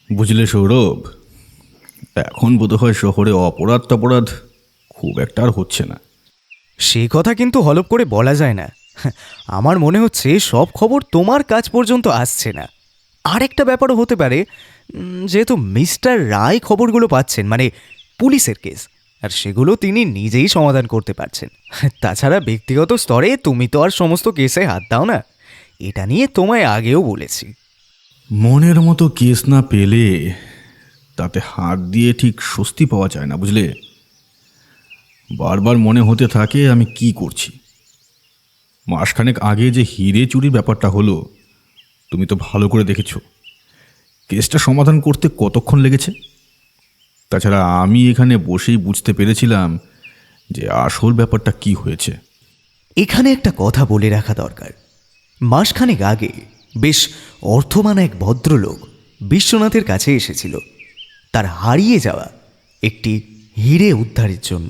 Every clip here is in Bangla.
বুঝলে সৌরভ, এখন বোধহয় শহরে অপরাধ টপরাধ খুব একটা আর হচ্ছে না। সে কথা কিন্তু হলপ করে বলা যায় না। আমার মনে হচ্ছে সব খবর তোমার কাছ পর্যন্ত আসছে না। আর একটা ব্যাপারও হতে পারে, যেহেতু মিস্টার রায় খবরগুলো পাচ্ছেন, মানে পুলিশের কেস, আর সেগুলো তিনি নিজেই সমাধান করতে পারছেন। তাছাড়া ব্যক্তিগত স্তরে তুমি তো আর সমস্ত কেসে হাত দাও না, এটা নিয়ে তোমায় আগেও বলেছি। মনের মতো কেস না পেলে তাতে হাত দিয়ে ঠিক স্বস্তি পাওয়া যায় না, বুঝলে। বারবার মনে হতে থাকে আমি কি করছি। মাসখানেক আগে যে হিরে চুরির ব্যাপারটা হলো, তুমি তো ভালো করে দেখেছো কেসটা সমাধান করতে কতক্ষণ লেগেছে। তাছাড়া আমি এখানে বসেই বুঝতে পেরেছিলাম যে আসল ব্যাপারটা কি হয়েছে। এখানে একটা কথা বলে রাখা দরকার। মাসখানেক আগে বেশ অর্থমান এক ভদ্রলোক বিশ্বনাথের কাছে এসেছিল তার হারিয়ে যাওয়া একটি হিরে উদ্ধারের জন্য।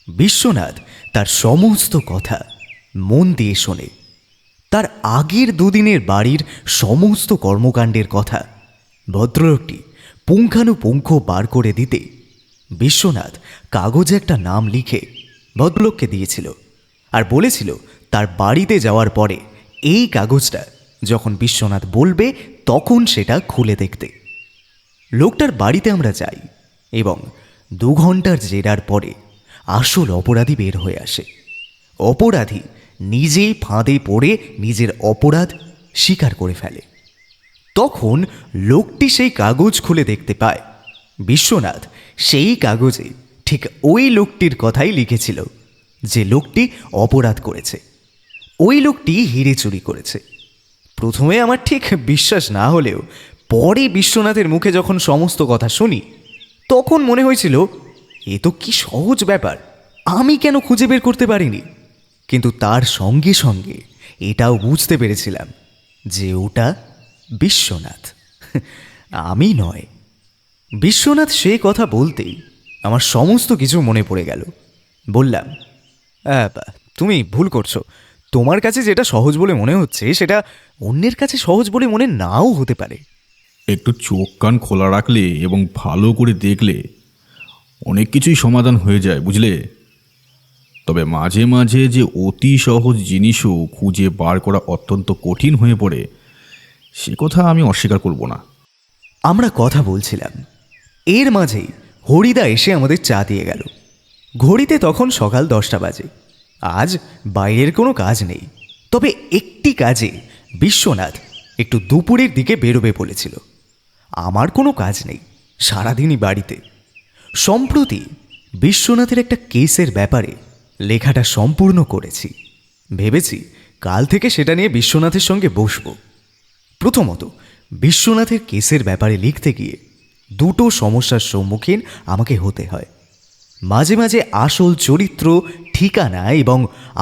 বিশ্বনাথ তার সমস্ত কথা মন দিয়ে শোনে। তার আগের দুদিনের বাড়ির সমস্ত কর্মকাণ্ডের কথা ভদ্রলোকটি পুঙ্খানুপুঙ্খ বার করে দিতে বিশ্বনাথ কাগজে একটা নাম লিখে ভদ্রলোককে দিয়েছিল, আর বলেছিল তার বাড়িতে যাওয়ার পরে এই কাগজটা যখন বিশ্বনাথ বলবে তখন সেটা খুলে দেখতে। লোকটার বাড়িতে আমরা যাই এবং 2 ঘন্টার জেরার পরে আসল অপরাধী বের হয়ে আসে। অপরাধী নিজেই ফাঁদে পড়ে নিজের অপরাধ স্বীকার করে ফেলে। তখন লোকটি সেই কাগজ খুলে দেখতে পায় বিশ্বনাথ সেই কাগজে ঠিক ওই লোকটির কথাই লিখেছিল যে লোকটি অপরাধ করেছে, ওই লোকটি হিরে চুরি করেছে। প্রথমে আমার ঠিক বিশ্বাস না হলেও পরে বিশ্বনাথের মুখে যখন সমস্ত কথা শুনি তখন মনে হয়েছিল এ তো কি সহজ ব্যাপার, আমি কেন খুঁজে বের করতে পারিনি। কিন্তু তার সঙ্গে সঙ্গে এটাও বুঝতে পেরেছিলাম যে ওটা বিশ্বনাথ, আমি নয়। বিশ্বনাথ সে কথা বলতেই আমার সমস্ত কিছু মনে পড়ে গেল। বললাম, তুমি ভুল করছো। তোমার কাছে যেটা সহজ বলে মনে হচ্ছে সেটা অন্যের কাছে সহজ বলে মনে নাও হতে পারে। একটু চোখ কান খোলা রাখলে এবং ভালো করে দেখলে অনেক কিছুই সমাধান হয়ে যায়, বুঝলে। তবে মাঝে মাঝে যে অতি সহজ জিনিসও খুঁজে বার করা অত্যন্ত কঠিন হয়ে পড়ে, সে কথা আমি অস্বীকার করব না। আমরা কথা বলছিলাম, এর মাঝেই হরিদা এসে আমাদের চা দিয়ে গেল। ঘড়িতে তখন সকাল 10টা বাজে। আজ বাইরের কোনো কাজ নেই, তবে একটি কাজে বিশ্বনাথ একটু দুপুরের দিকে বেরোবে বলেছিল। আমার কোনো কাজ নেই, সারাদিনই বাড়িতে। সম্প্রতি বিশ্বনাথের একটা কেসের ব্যাপারে লেখাটা সম্পূর্ণ করেছি। ভেবেছি কাল থেকে সেটা নিয়ে বিশ্বনাথের সঙ্গে বসব। প্রথমত, বিশ্বনাথের কেসের ব্যাপারে লিখতে গিয়ে 2টো সমস্যার সম্মুখীন আমাকে হতে হয়। মাঝে মাঝে আসল চরিত্র, ঠিকানা এবং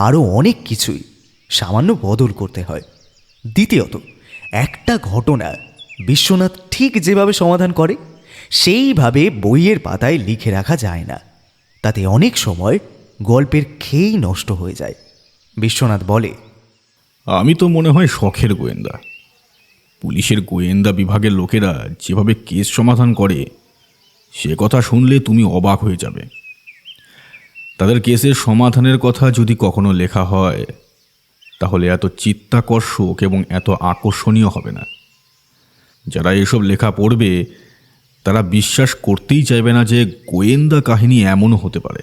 আরও অনেক কিছুই সামান্য বদল করতে হয়। দ্বিতীয়ত, একটা ঘটনা বিশ্বনাথ ঠিক যেভাবে সমাধান করে সেইভাবে বইয়ের পাতায় লিখে রাখা যায় না, তাতে অনেক সময় গল্পের খেই নষ্ট হয়ে যায়। বিশ্বনাথ বলে, আমি তো মনে হয় শখের গোয়েন্দা। পুলিশের গোয়েন্দা বিভাগের লোকেরা যেভাবে কেস সমাধান করে সে কথা শুনলে তুমি অবাক হয়ে যাবে। তাদের কেসের সমাধানের কথা যদি কখনো লেখা হয় তাহলে এত চিত্তাকর্ষক এবং এত আকর্ষণীয় হবে না। যারা এসব লেখা পড়বে তারা বিশ্বাস করতেই চাইবে না যে গোয়েন্দা কাহিনী এমনও হতে পারে।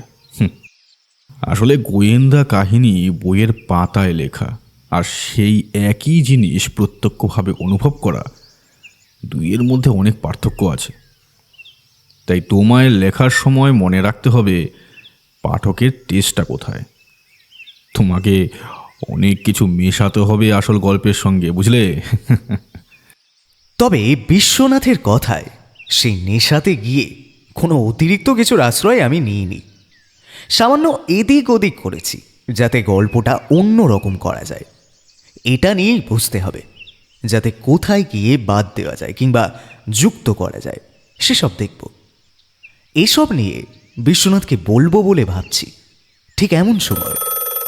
আসলে গোয়েন্দা কাহিনী বইয়ের পাতায় লেখা, আর সেই একই জিনিস প্রত্যক্ষভাবে অনুভব করা, দুইয়ের মধ্যে অনেক পার্থক্য আছে। তাই তোমায় লেখার সময় মনে রাখতে হবে পাঠকের টেস্টটা কোথায়। তোমাকে অনেক কিছু মেশাতে হবে আসল গল্পের সঙ্গে, বুঝলে। তবে বিশ্বনাথের কথায় সেই নেশাতে গিয়ে কোনো অতিরিক্ত কিছুর আশ্রয় আমি নিইনি। সামান্য এদিক ওদিক করেছি যাতে গল্পটা অন্য রকম করা যায়। এটা নিয়েই বুঝতে হবে, যাতে কোথায় গিয়ে বাদ দেওয়া যায় কিংবা যুক্ত করা যায় সেসব দেখব। এসব নিয়ে বিশ্বনাথকে বলবো বলে ভাবছি, ঠিক এমন সময়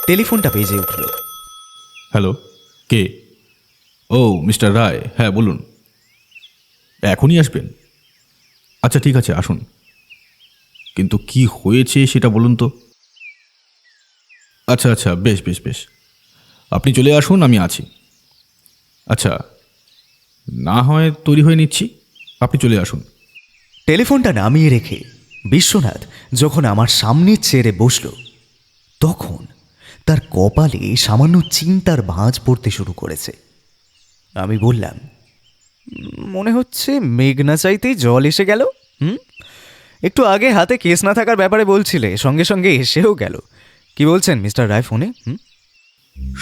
টেলিফোনটা বেজে উঠল। হ্যালো, কে? ও, মিস্টার রায়, হ্যাঁ বলুন। এখনই আসবেন? আচ্ছা ঠিক আছে, আসুন, কিন্তু কি হয়েছে সেটা বলুন তো। আচ্ছা আচ্ছা, বেশ বেশ বেশ, আপনি চলে আসুন, আমি আছি। আচ্ছা, না হয় তৈরি হয়ে নিচ্ছি, আপনি চলে আসুন। টেলিফোনটা নামিয়ে রেখে বিশ্বনাথ যখন আমার সামনে চেয়ারে বসল, তখন তার কপালে সামান্য চিন্তার ভাঁজ পড়তে শুরু করেছে। আমি বললাম, মনে হচ্ছে মেঘ না চাইতেই জল এসে গেল। একটু আগে হাতে কেস না থাকার ব্যাপারে বলছিলে, সঙ্গে সঙ্গে এসেও গেল। কি বলছেন মিস্টার রায় ফোনে?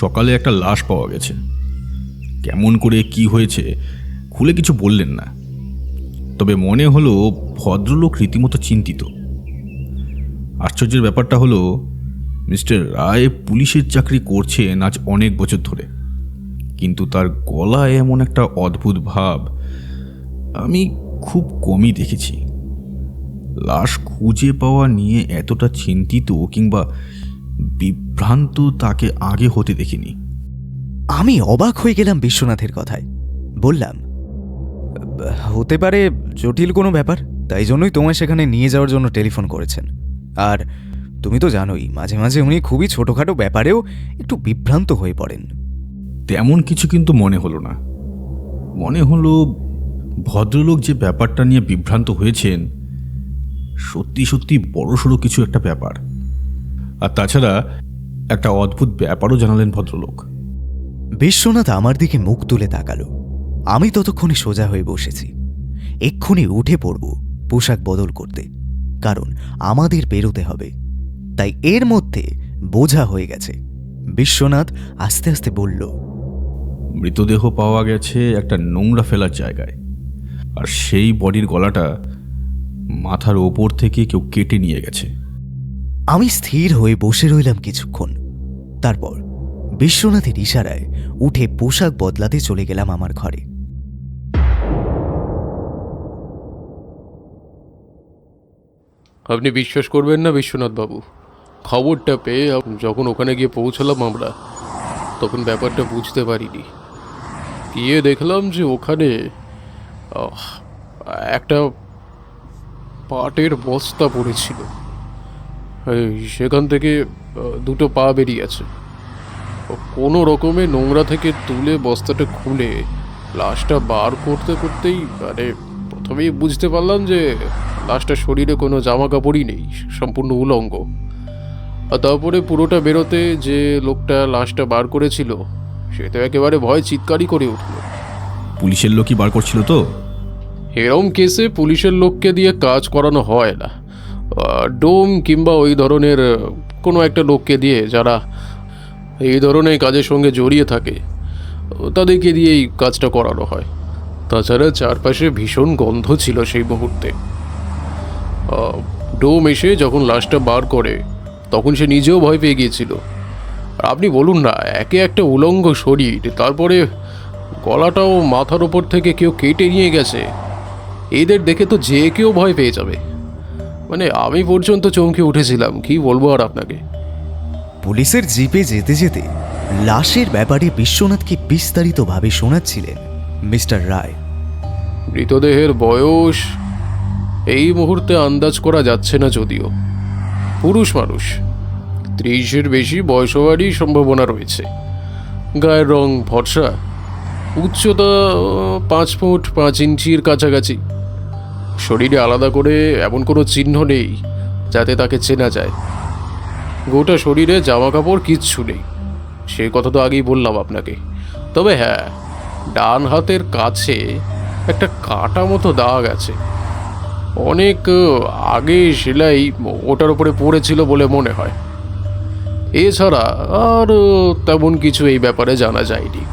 সকালে একটা লাশ পাওয়া গেছে। কেমন করে কি হয়েছে খুলে কিছু বললেন না, তবে মনে হলো ভদ্রলোক রীতিমতো চিন্তিত। আশ্চর্যের ব্যাপারটা হলো, মিস্টার রায় পুলিশের চাকরি করছেন আজ অনেক বছর ধরে, কিন্তু তার গলায় এমন একটা অদ্ভুত ভাব আমি খুব কমই দেখেছি। লাশ খুঁজে পাওয়া নিয়ে এতটা চিন্তিত কিংবা বিভ্রান্ত তাকে আগে হতে দেখিনি। আমি অবাক হয়ে গেলাম বিশ্বনাথের কথায়। বললাম, হতে পারে জটিল কোনো ব্যাপার, তাই জন্যই তোমায় সেখানে নিয়ে যাওয়ার জন্য টেলিফোন করেছেন। আর তুমি তো জানোই, মাঝে মাঝে উনি খুবই ছোটোখাটো ব্যাপারেও একটু বিভ্রান্ত হয়ে পড়েন। তেমন কিছু কিন্তু মনে হলো না। মনে হলো ভদ্রলোক যে ব্যাপারটা নিয়ে বিভ্রান্ত হয়েছেন সত্যি সত্যি বড়সড় কিছু একটা ব্যাপার। আর তাছাড়া একটা অদ্ভুত ব্যাপারও জানালেন ভদ্রলোক। বিশ্বনাথ আমার দিকে মুখ তুলে তাকালো। আমি ততক্ষণে সোজা হয়ে বসেছি। এক্ষুনি উঠে পড়ব পোশাক বদল করতে, কারণ আমাদের বেরোতে হবে। তাই এর মধ্যে বোঝা হয়ে গেছে। বিশ্বনাথ আস্তে আস্তে বলল, মৃতদেহ পাওয়া গেছে একটা নোংরা ফেলার জায়গায়, আর সেই বডির গলাটা মাথার ওপর থেকে কেউ কেটে নিয়ে গেছে। আমি স্থির হয়ে বসে রইলাম কিছুক্ষণ। তারপর বিশ্বনাথের ইশারায় উঠে পোশাক বদলাতে চলে গেলাম আমার ঘরে। আপনি বিশ্বাস করবেন না বিশ্বনাথ বাবু, খবরটা পেয়ে যখন ওখানে গিয়ে পৌঁছালাম আমরা, তখন ব্যাপারটা বুঝতে পারিনি। গিয়ে দেখলাম যে ওখানে একটা পাটের বস্তা পড়েছিল। সেখান থেকে দুটো পা বেরিয়ে আছে। কোনো রকমে নোংরা থেকে তুলে বস্তাটা খুলে লাশটা বার করতে করতেই মানে প্রথমেই বুঝতে পারলাম যে লাশটার শরীরে কোনো জামা কাপড়ই নেই, সম্পূর্ণ উলঙ্গ। আর তারপরে পুরোটা বেরোতে যে লোকটা লাশটা বার করেছিল সে তো একেবারে ভয় চিৎকারই করে উঠল। পুলিশের লোকই বার করছিল তো? এরম কেসে পুলিশের লোককে দিয়ে কাজ করানো হয় না, ডোম কিংবা ওই ধরনের কোনো একটা লোককে দিয়ে, যারা এই ধরনের কাজের সঙ্গে জড়িয়ে থাকে তাদেরকে দিয়েই কাজটা করানো হয়। তাছাড়া চারপাশে ভীষণ গন্ধ ছিল সেই মুহূর্তে। ডোম এসে যখন লাশটা বার করে তখন সে নিজেও ভয় পেয়ে গিয়েছিল। আর আপনি বলুন না, একে একটা উলঙ্গ শরীর, তারপরে গলাটাও মাথার ওপর থেকে কেউ কেটে নিয়ে গেছে, এদের দেখে তো যে কেউ ভয় পেয়ে যাবে। মানে আমি পর্যন্ত চমকে উঠেছিলাম, কি বলবো আর আপনাকে। পুলিশের জিপে যেতে যেতে লাশের ব্যাপারে বিশ্বনাথকে বিস্তারিতভাবে শোনাচ্ছিলেন মিস্টার রায়। মৃতদেহের বয়স এই মুহূর্তে আন্দাজ করা যাচ্ছে না, যদিও পুরুষ মানুষ, 30-এর বেশি বয়স হওয়ারই সম্ভাবনা রয়েছে। গায়ের রং ফর্সা, উচ্চতা 5 ফুট 5 ইঞ্চির কাছাকাছি। শরীরে আলাদা করে এমন কোনো চিহ্ন নেই যাতে তাকে চেনা যায়। গোটা শরীরে জামা কাপড় কিচ্ছু নেই, সে কথা তো আগেই বললাম আপনাকে। তবে হ্যাঁ, ডান হাতের কাছে একটা কাটা মতো দাগ আছে, অনেক আগে সেলাই ওটার উপরে পড়েছিল বলে মনে হয়। এছাড়া আর তেমন কিছু এই ব্যাপারে জানা যায়নি।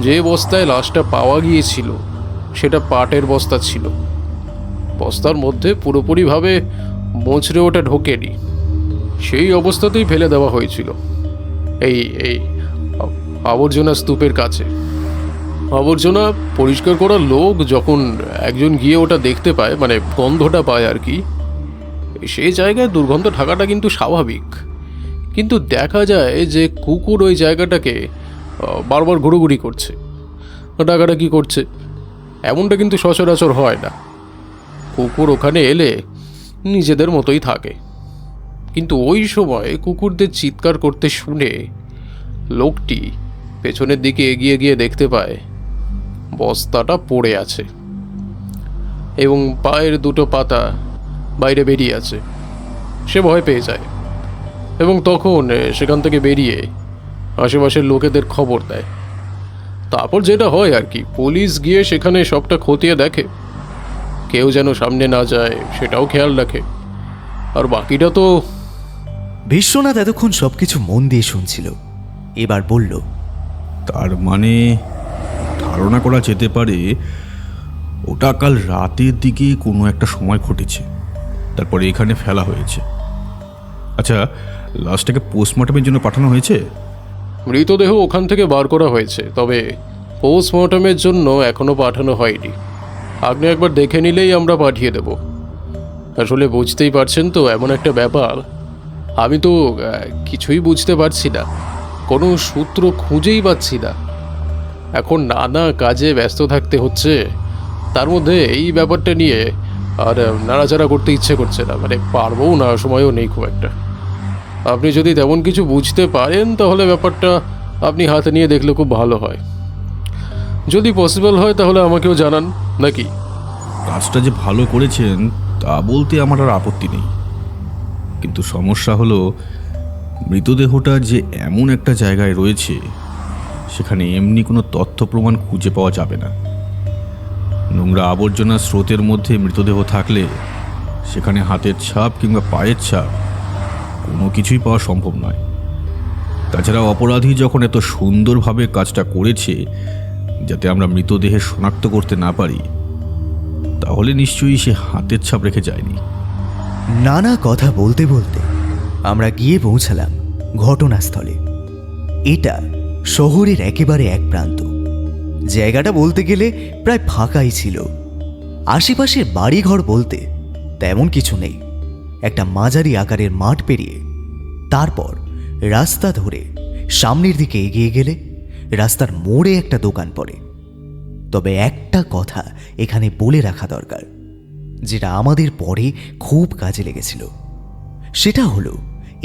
যে বস্তায় লাশটা পাওয়া গিয়েছিল সেটা পাটের বস্তা ছিল। বস্তার মধ্যে পুরোপুরিভাবে মোচড়ে ওটা ঢোকেনি, সেই অবস্থাতেই ফেলে দেওয়া হয়েছিল এই এই আবর্জনা স্তূপের কাছে। আবর্জনা পরিষ্কার করার লোক যখন একজন গিয়ে ওটা দেখতে পায়, মানে গন্ধটা পায় আর কি, সেই জায়গায় দুর্গন্ধ থাকাটা কিন্তু স্বাভাবিক। কিন্তু দেখা যায় যে কুকুর ওই জায়গাটাকে বারবার ঘুরোঘুরি করছে, ডাকাডাকি করছে, এমনটা কিন্তু সচরাচর হয় না। কুকুর ওখানে এলে নিজেদের মতোই থাকে। কিন্তু ওই সময় কুকুরদের চিৎকার করতে শুনে লোকটি পেছনের দিকে এগিয়ে গিয়ে দেখতে পায় বস্তাটা পড়ে আছে এবং পায়ের দুটো পাতা বাইরে বেরিয়ে আছে। সে ভয় পেয়ে যায় এবং তখন সেখান থেকে বেরিয়ে আশেপাশের লোকেদের খবর দেয়। তারপর যেটা হয় আর কি, পুলিশ গিয়ে সেখানে সবটা খতিয়ে দেখে, কেউ যেন সামনে না যায় সেটাও খেয়াল রাখে। আর বাকিটা তো বিশ্বনাথ এতক্ষণ সবকিছু মন দিয়ে শুনছিল, এবার বলল, তার মানে ধারণা করা যেতে পারে ওটা কাল রাতের দিকে কোনো একটা সময় ঘটেছে, তারপরে এখানে ফেলা হয়েছে। আচ্ছা, লাশটাকে পোস্টমর্টমের জন্য পাঠানো হয়েছে? মৃতদেহ ওখান থেকে বার করা হয়েছে, তবে পোস্টমর্টমের জন্য এখনো পাঠানো হয়নি। আপনি একবার দেখে নিলেই আমরা পাঠিয়ে দেব। আসলে বুঝতেই পারছেন তো, এমন একটা ব্যাপার, আমি তো কিছুই বুঝতে পারছি না, কোনো সূত্র খুঁজেই পাচ্ছি না। এখন নানা কাজে ব্যস্ত থাকতে হচ্ছে, তার মধ্যে এই ব্যাপারটা নিয়ে আর নাড়াচাড়া করতে ইচ্ছে করছে না, মানে পারবও না, সময়ও নেই খুব একটা। আপনি যদি তেমন কিছু বুঝতে পারেন তাহলে ব্যাপারটা আপনি হাতে নিয়ে দেখলে খুব ভালো হয়। যদি পসিবল হয় তাহলে আমাকেও জানান, নাকি? কাজটা যে ভালো করেছেন তা বলতে আমার আর আপত্তি নেই, কিন্তু সমস্যা হলো মৃতদেহটা যে এমন একটা জায়গায় রয়েছে সেখানে এমনি কোনো তথ্য প্রমাণ খুঁজে পাওয়া যাবে না। নোংরা আবর্জনা স্রোতের মধ্যে মৃতদেহ থাকলে সেখানে হাতের ছাপ কিংবা পায়ের ছাপ কোনো কিছুই পাওয়া সম্ভব নয়। তাছাড়া অপরাধী যখন এত সুন্দরভাবে কাজটা করেছে যাতে আমরা মৃতদেহে শনাক্ত করতে না পারি, তাহলে নিশ্চয়ই সে হাতের ছাপ রেখে যায়নি। নানা কথা বলতে বলতে আমরা গিয়ে পৌঁছালাম ঘটনাস্থলে। এটা শহরের একেবারে এক প্রান্ত। জায়গাটা বলতে গেলে প্রায় ফাঁকাই ছিল। আশেপাশের বাড়িঘর বলতে তেমন কিছু নেই। একটা মাঝারি আকারের মাঠ পেরিয়ে তারপর রাস্তা ধরে সামনের দিকে এগিয়ে গেলে রাস্তার মোড়ে একটা দোকান পড়ে। তবে একটা কথা এখানে বলে রাখা দরকার, যেটা আমাদের পরে খুব কাজে লেগেছিল। সেটা হলো,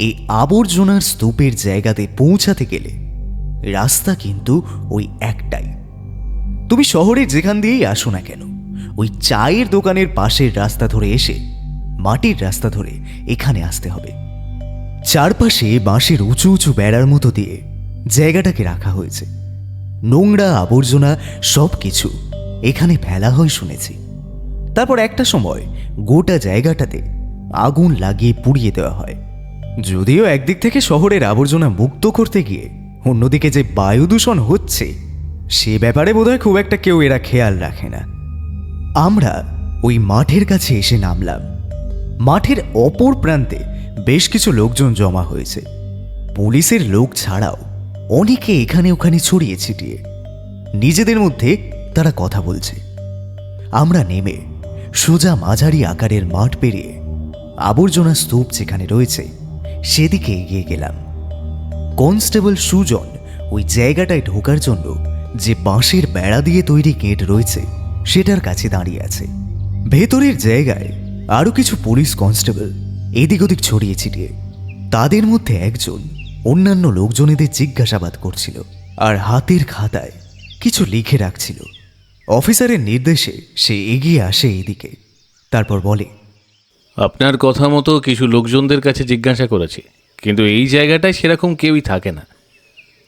এই আবর্জনার স্তূপের জায়গাতে পৌঁছাতে গেলে রাস্তা কিন্তু ওই একটাই। তুমি শহরে যেখান দিয়েই আসো না কেন, ওই চায়ের দোকানের পাশের রাস্তা ধরে এসে মাটির রাস্তা ধরে এখানে আসতে হবে। চারপাশে বাঁশের উঁচু উঁচু বেড়ার মতো দিয়ে জায়গাটাকে রাখা হয়েছে। নোংরা আবর্জনা সব কিছু এখানে ফেলা হয় শুনেছি। তারপর একটা সময় গোটা জায়গাটাতে আগুন লাগিয়ে পুড়িয়ে দেওয়া হয়। যদিও একদিক থেকে শহরের আবর্জনা মুক্ত করতে গিয়ে অন্যদিকে যে বায়ু দূষণ হচ্ছে সে ব্যাপারে বোধহয় খুব একটা কেউ এরা খেয়াল রাখে না। আমরা ওই মাঠের কাছে এসে নামলাম। মাঠের অপর প্রান্তে বেশ কিছু লোকজন জমা হয়েছে। পুলিশের লোক ছাড়াও অনেকে এখানে ওখানে ছড়িয়ে ছিটিয়ে নিজেদের মধ্যে তারা কথা বলছে। আমরা নেমে সোজা মাঝারি আকারের মাঠ পেরিয়ে আবর্জনা স্তূপ যেখানে রয়েছে সেদিকে এগিয়ে গেলাম। কনস্টেবল সুজন ওই জায়গাটায় ঢোকার জন্য যে বাঁশের বেড়া দিয়ে তৈরি গেট রয়েছে সেটার কাছে দাঁড়িয়ে আছে। ভেতরের জায়গায় আরও কিছু পুলিশ কনস্টেবল এদিক ওদিক ছড়িয়ে ছিটিয়ে। তাদের মধ্যে একজন অন্যান্য লোকজনেদের জিজ্ঞাসাবাদ করছিল আর হাতের খাতায় কিছু লিখে রাখছিল। অফিসারের নির্দেশে সে এগিয়ে আসে এদিকে, তারপর বলে, আপনার কথা মতো কিছু লোকজনদের কাছে জিজ্ঞাসা করেছি, কিন্তু এই জায়গাটায় সেরকম কেউই থাকে না।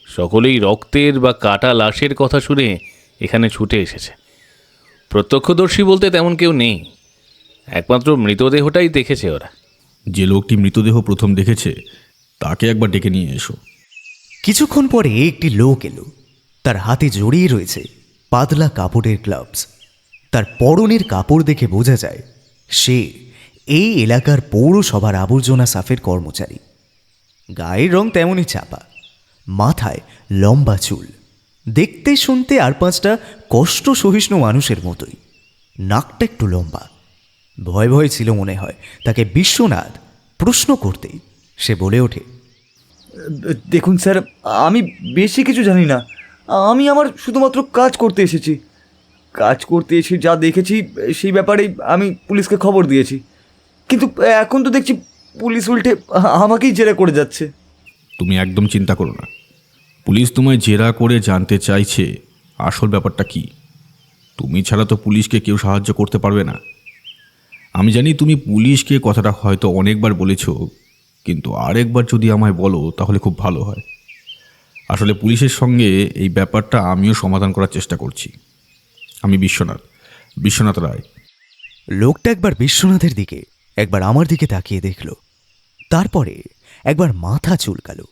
সকলেই রক্তের বা কাটা লাশের কথা শুনে এখানে ছুটে এসেছে। প্রত্যক্ষদর্শী বলতে তেমন কেউ নেই, একমাত্র মৃতদেহটাই দেখেছে ওরা। যে লোকটি মৃতদেহ প্রথম দেখেছে তাকে একবার ডেকে নিয়ে এসো। কিছুক্ষণ পরে একটি লোক এলো। তার হাতে জড়িয়ে রয়েছে পাতলা কাপড়ের গ্লাভস। তার পরনের কাপড় দেখে বোঝা যায় সে এই এলাকার পৌরসভার আবর্জনা সাফের কর্মচারী। গায়ের রং তেমনই চাপা, মাথায় লম্বা চুল, দেখতে শুনতে আর পাঁচটা কষ্ট সহিষ্ণু মানুষের মতোই। নাকটা একটু লম্বা। ভয় ভয় ছিল মনে হয় তাকে বিশ্বনাথ প্রশ্ন করতেই সে বলে ওঠে, দেখুন স্যার, আমি বেশি কিছু জানি না। আমি আমার শুধুমাত্র কাজ করতে এসেছি। কাজ করতে এসে যা দেখেছি সেই ব্যাপারে আমি পুলিশকে খবর দিয়েছি, কিন্তু এখন তো দেখছি পুলিশ উল্টে আমাকেই জেরা করে যাচ্ছে। তুমি একদম চিন্তা করো না, পুলিশ তোমায় জেরা করে জানতে চাইছে আসল ব্যাপারটা কি। তুমি ছাড়া তো পুলিশকে কেউ সাহায্য করতে পারবে না। আমি জানি তুমি পুলিশকে কথাটা হয়তো অনেকবার বলেছো, কিন্তু আরেকবার যদি আমায় বলো তাহলে খুব ভালো হয়। আসলে পুলিশের সঙ্গে এই ব্যাপারটা আমিও সমাধান করার চেষ্টা করছি। আমি বিশ্বনাথ রায়। লোকটা একবার বিশ্বনাথের দিকে, একবার আমার দিকে তাকিয়ে দেখল, তারপরে একবার মাথা চুলকালো,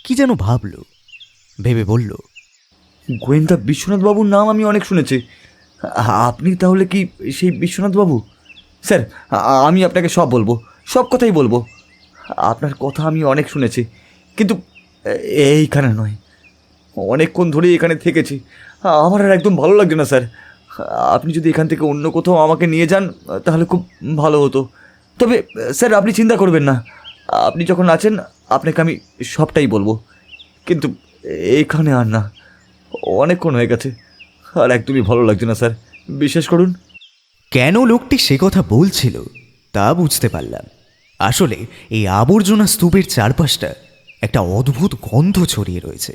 কি যেন ভাবল, ভেবে বলল, গোয়েন্দা বিশ্বনাথ বাবুর নাম আমি অনেক শুনেছি। আপনি তাহলে কি সেই বিশ্বনাথ বাবু? স্যার, আমি আপনাকে সব বলবো, সব কথাই বলবো। আপনার কথা আমি অনেক শুনেছি, কিন্তু এইখানে নয়। অনেকক্ষণ ধরেই এখানে থেকেছি, আমার আর একদম ভালো লাগছে না স্যার। আপনি যদি এখান থেকে অন্য কোথাও আমাকে নিয়ে যান তাহলে খুব ভালো হতো। তবে স্যার, আপনি চিন্তা করবেন না, আপনি যখন আছেন আপনাকে আমি সবটাই বলবো। কিন্তু এখানে আর না, অনেকক্ষণ হয়ে গেছে, আর একদমই ভালো লাগছে না স্যার, বিশ্বাস করুন। কেন লোকটি সে কথা বলছিল তা বুঝতে পারলাম। আসলে এই আবর্জনা স্তূপের চারপাশটা একটা অদ্ভুত গন্ধ ছড়িয়ে রয়েছে।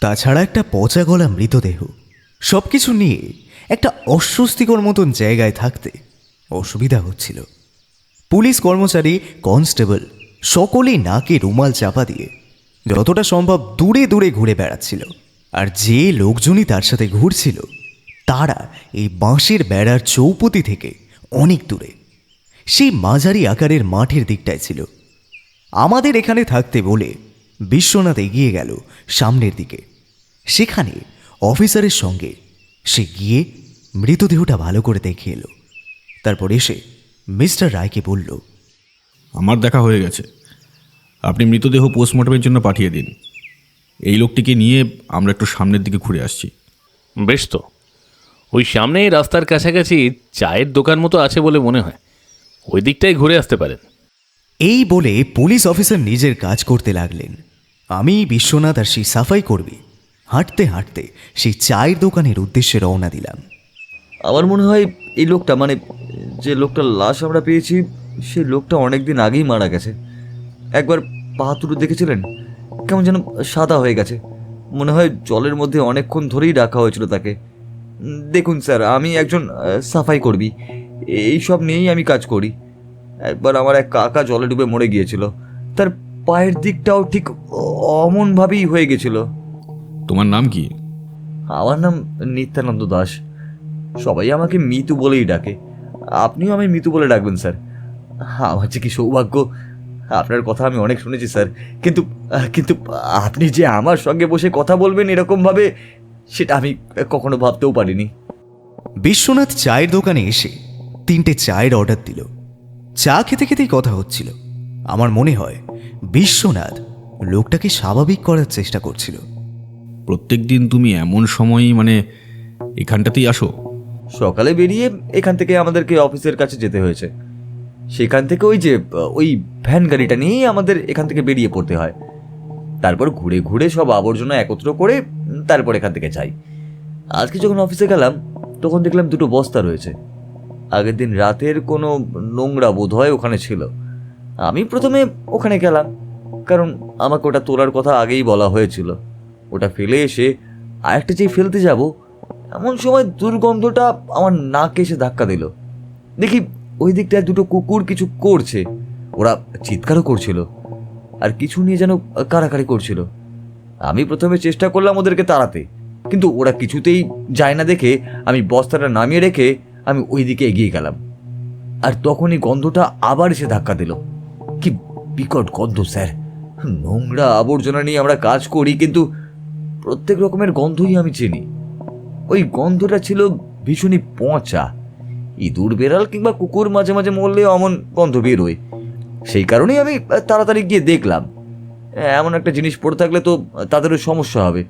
তাছাড়া একটা পচা গলা মৃতদেহ, সব কিছু নিয়ে একটা অস্বস্তিকর মতন জায়গায় থাকতে অসুবিধা হচ্ছিল। পুলিশ কর্মচারী, কনস্টেবল সকলেই নাকে রুমাল চাপা দিয়ে যতটা সম্ভব দূরে দূরে ঘুরে বেড়াচ্ছিল। আর যে লোকজনই তার সাথে ঘুরছিল তারা এই বাঁশের বেড়ার চৌপতি থেকে অনেক দূরে সেই মাঝারি আকারের মাঠের দিকটায় ছিল। আমাদের এখানে থাকতে বলে বিশ্বনাথ এগিয়ে গেল সামনের দিকে। সেখানে অফিসারের সঙ্গে সে গিয়ে মৃতদেহটা ভালো করে দেখে এলো। তারপর এসে মিস্টার রায়কে বলল, আমার দেখা হয়ে গেছে, আপনি মৃতদেহ পোস্টমর্টমের জন্য পাঠিয়ে দিন। এই লোকটিকে নিয়ে আমরা একটু সামনের দিকে ঘুরে আসছি। বেশ তো, ওই সামনে রাস্তার কাছাকাছি চায়ের দোকান মতো আছে বলে মনে হয়, ওই দিকটাই ঘুরে আসতে পারেন। এই বলে পুলিশ অফিসার নিজের কাজ করতে লাগলেন। আমি, বিশ্বনাথ আর সেই সাফাই কর্মী হাঁটতে হাঁটতে সেই চায়ের দোকানের উদ্দেশ্যে রওনা দিলাম। আমার মনে হয় এই লোকটা, মানে যে লোকটার লাশ আমরা পেয়েছি, সেই লোকটা অনেক দিন আগেই মারা গেছে। একবার পা দুটো দেখেছিলেন, কেমন যেন সাদা হয়ে গেছে। মনে হয় জলের মধ্যে অনেকক্ষণ ধরেই রাখা হয়েছিল তাকে। দেখুন স্যার, আমি একজন সাফাই কর্মী, এই সব নিয়েই আমি কাজ করি। একবার আমার এক কাকা জলে ডুবে মরে গিয়েছিল, তার পায়ের দিকটাও ঠিক অমনভাবেই হয়ে গেছিল। তোমার নাম কি? আমার নাম নিত্যানন্দ দাস, সবাই আমাকে মিতু বলেই ডাকে। আপনিও আমি মিতু বলে ডাকবেন স্যার। আমার যে কি সৌভাগ্য, আপনার কথা আমি অনেক শুনেছি স্যার, কিন্তু কিন্তু আপনি যে আমার সঙ্গে বসে কথা বলবেন এরকমভাবে, সেটা আমি কখনো ভাবতেও পারিনি। বিশ্বনাথ চায়ের দোকানে এসে 3টে চায়ের অর্ডার দিল। চা খেতে খেতেই কথা হচ্ছিল। আমার মনে হয় বিশ্বনাথ লোকটাকে স্বাভাবিক করার চেষ্টা করছিল। প্রত্যেক দিন তুমি এমন সময়ই এখানটাতেই আসো? সকালে বেরিয়ে এখান থেকে আমাদেরকে অফিসের কাছে যেতে হয়েছে, সেখান থেকে ওই ভ্যান গাড়িটা নিয়েই আমাদের এখান থেকে বেরিয়ে পড়তে হয়। তারপর ঘুরে ঘুরে সব আবর্জনা একত্র করে তারপর এখান থেকে যাই। আজকে যখন অফিসে গেলাম তখন দেখলাম 2টো বস্তা রয়েছে। আগের দিন রাতের কোনো নোংরা বোধহয় ওখানে ছিল। আমি প্রথমে ওখানে গেলাম, কারণ আমাকে ওটা তোলার কথা আগেই বলা হয়েছিল। ওটা ফেলে এসে আরেকটা যেই ফেলতে যাব, এমন সময় দুর্গন্ধটা আমার নাকে এসে ধাক্কা দিল। দেখি ওই দিকটায় 2টো কুকুর কিছু করছে, ওরা চিৎকারও করছিল আর কিছু নিয়ে যেন কাড়াকাড়ি করছিল। আমি প্রথমে চেষ্টা করলাম ওদেরকে তাড়াতে, কিন্তু ওরা কিছুতেই যায় না দেখে আমি বস্তাটা নামিয়ে রেখে আমি ওই দিকে এগিয়ে গেলাম। আর তখনই গন্ধটা আবার এসে ধাক্কা দিল। কি বিকট গন্ধ স্যার! নোংরা আবর্জনা নিয়ে আমরা কাজ করি, কিন্তু প্রত্যেক রকমের গন্ধই আমি চিনি। ওই গন্ধটা ছিল ভীষণই পচা। ইঁদুর, বেড়াল কিংবা কুকুর মাঝে মাঝে মরলে অমন গন্ধ বেরোয়। সেই কারণেই আমি তাড়াতাড়ি গিয়ে দেখলাম, এমন একটা জিনিস পড়ে থাকলে তো তাদেরও সমস্যা হবে।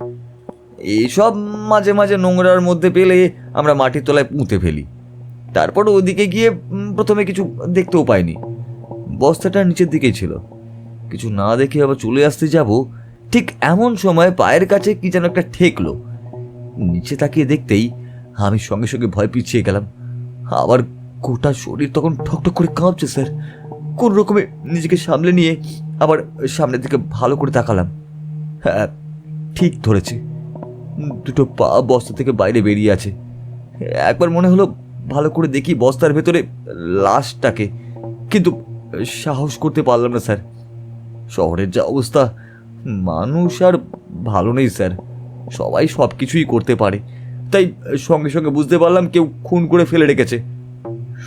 এইসব মাঝে মাঝে নোংরার মধ্যে পেলে আমরা মাটির তলায় পুঁতে ফেলি। তারপর ওদিকে গিয়ে প্রথমে কিছু দেখতেও পাইনি, বস্তাটা নিচের দিকেই ছিল। কিছু না দেখে আবার চলে আসতে যাব, ঠিক এমন সময় পায়ের কাছে কি যেন একটা ঠেকলো। নিচে তাকিয়ে দেখতেই আমি সঙ্গে সঙ্গে ভয় পিছিয়ে গেলাম। আবার গোটা শরীর তখন ঠকঠক করে কাঁপছে স্যার। কোন রকমে নিজেকে সামলে নিয়ে আবার সামনের দিকে ভালো করে তাকালাম। হ্যাঁ, ঠিক ধরেছি, দুটো পা বস্তা থেকে বাইরে বেরিয়ে আছে। একবার মনে হলো ভালো করে দেখি বস্তার ভেতরে লাশটাকে, কিন্তু সাহস করতে পারলাম না স্যার। শহরের যা অবস্থা, মানুষ আর ভালো নেই স্যার, সবাই সব কিছুই করতে পারে। তাই সঙ্গে সঙ্গে বুঝতে পারলাম কেউ খুন করে ফেলে রেখেছে।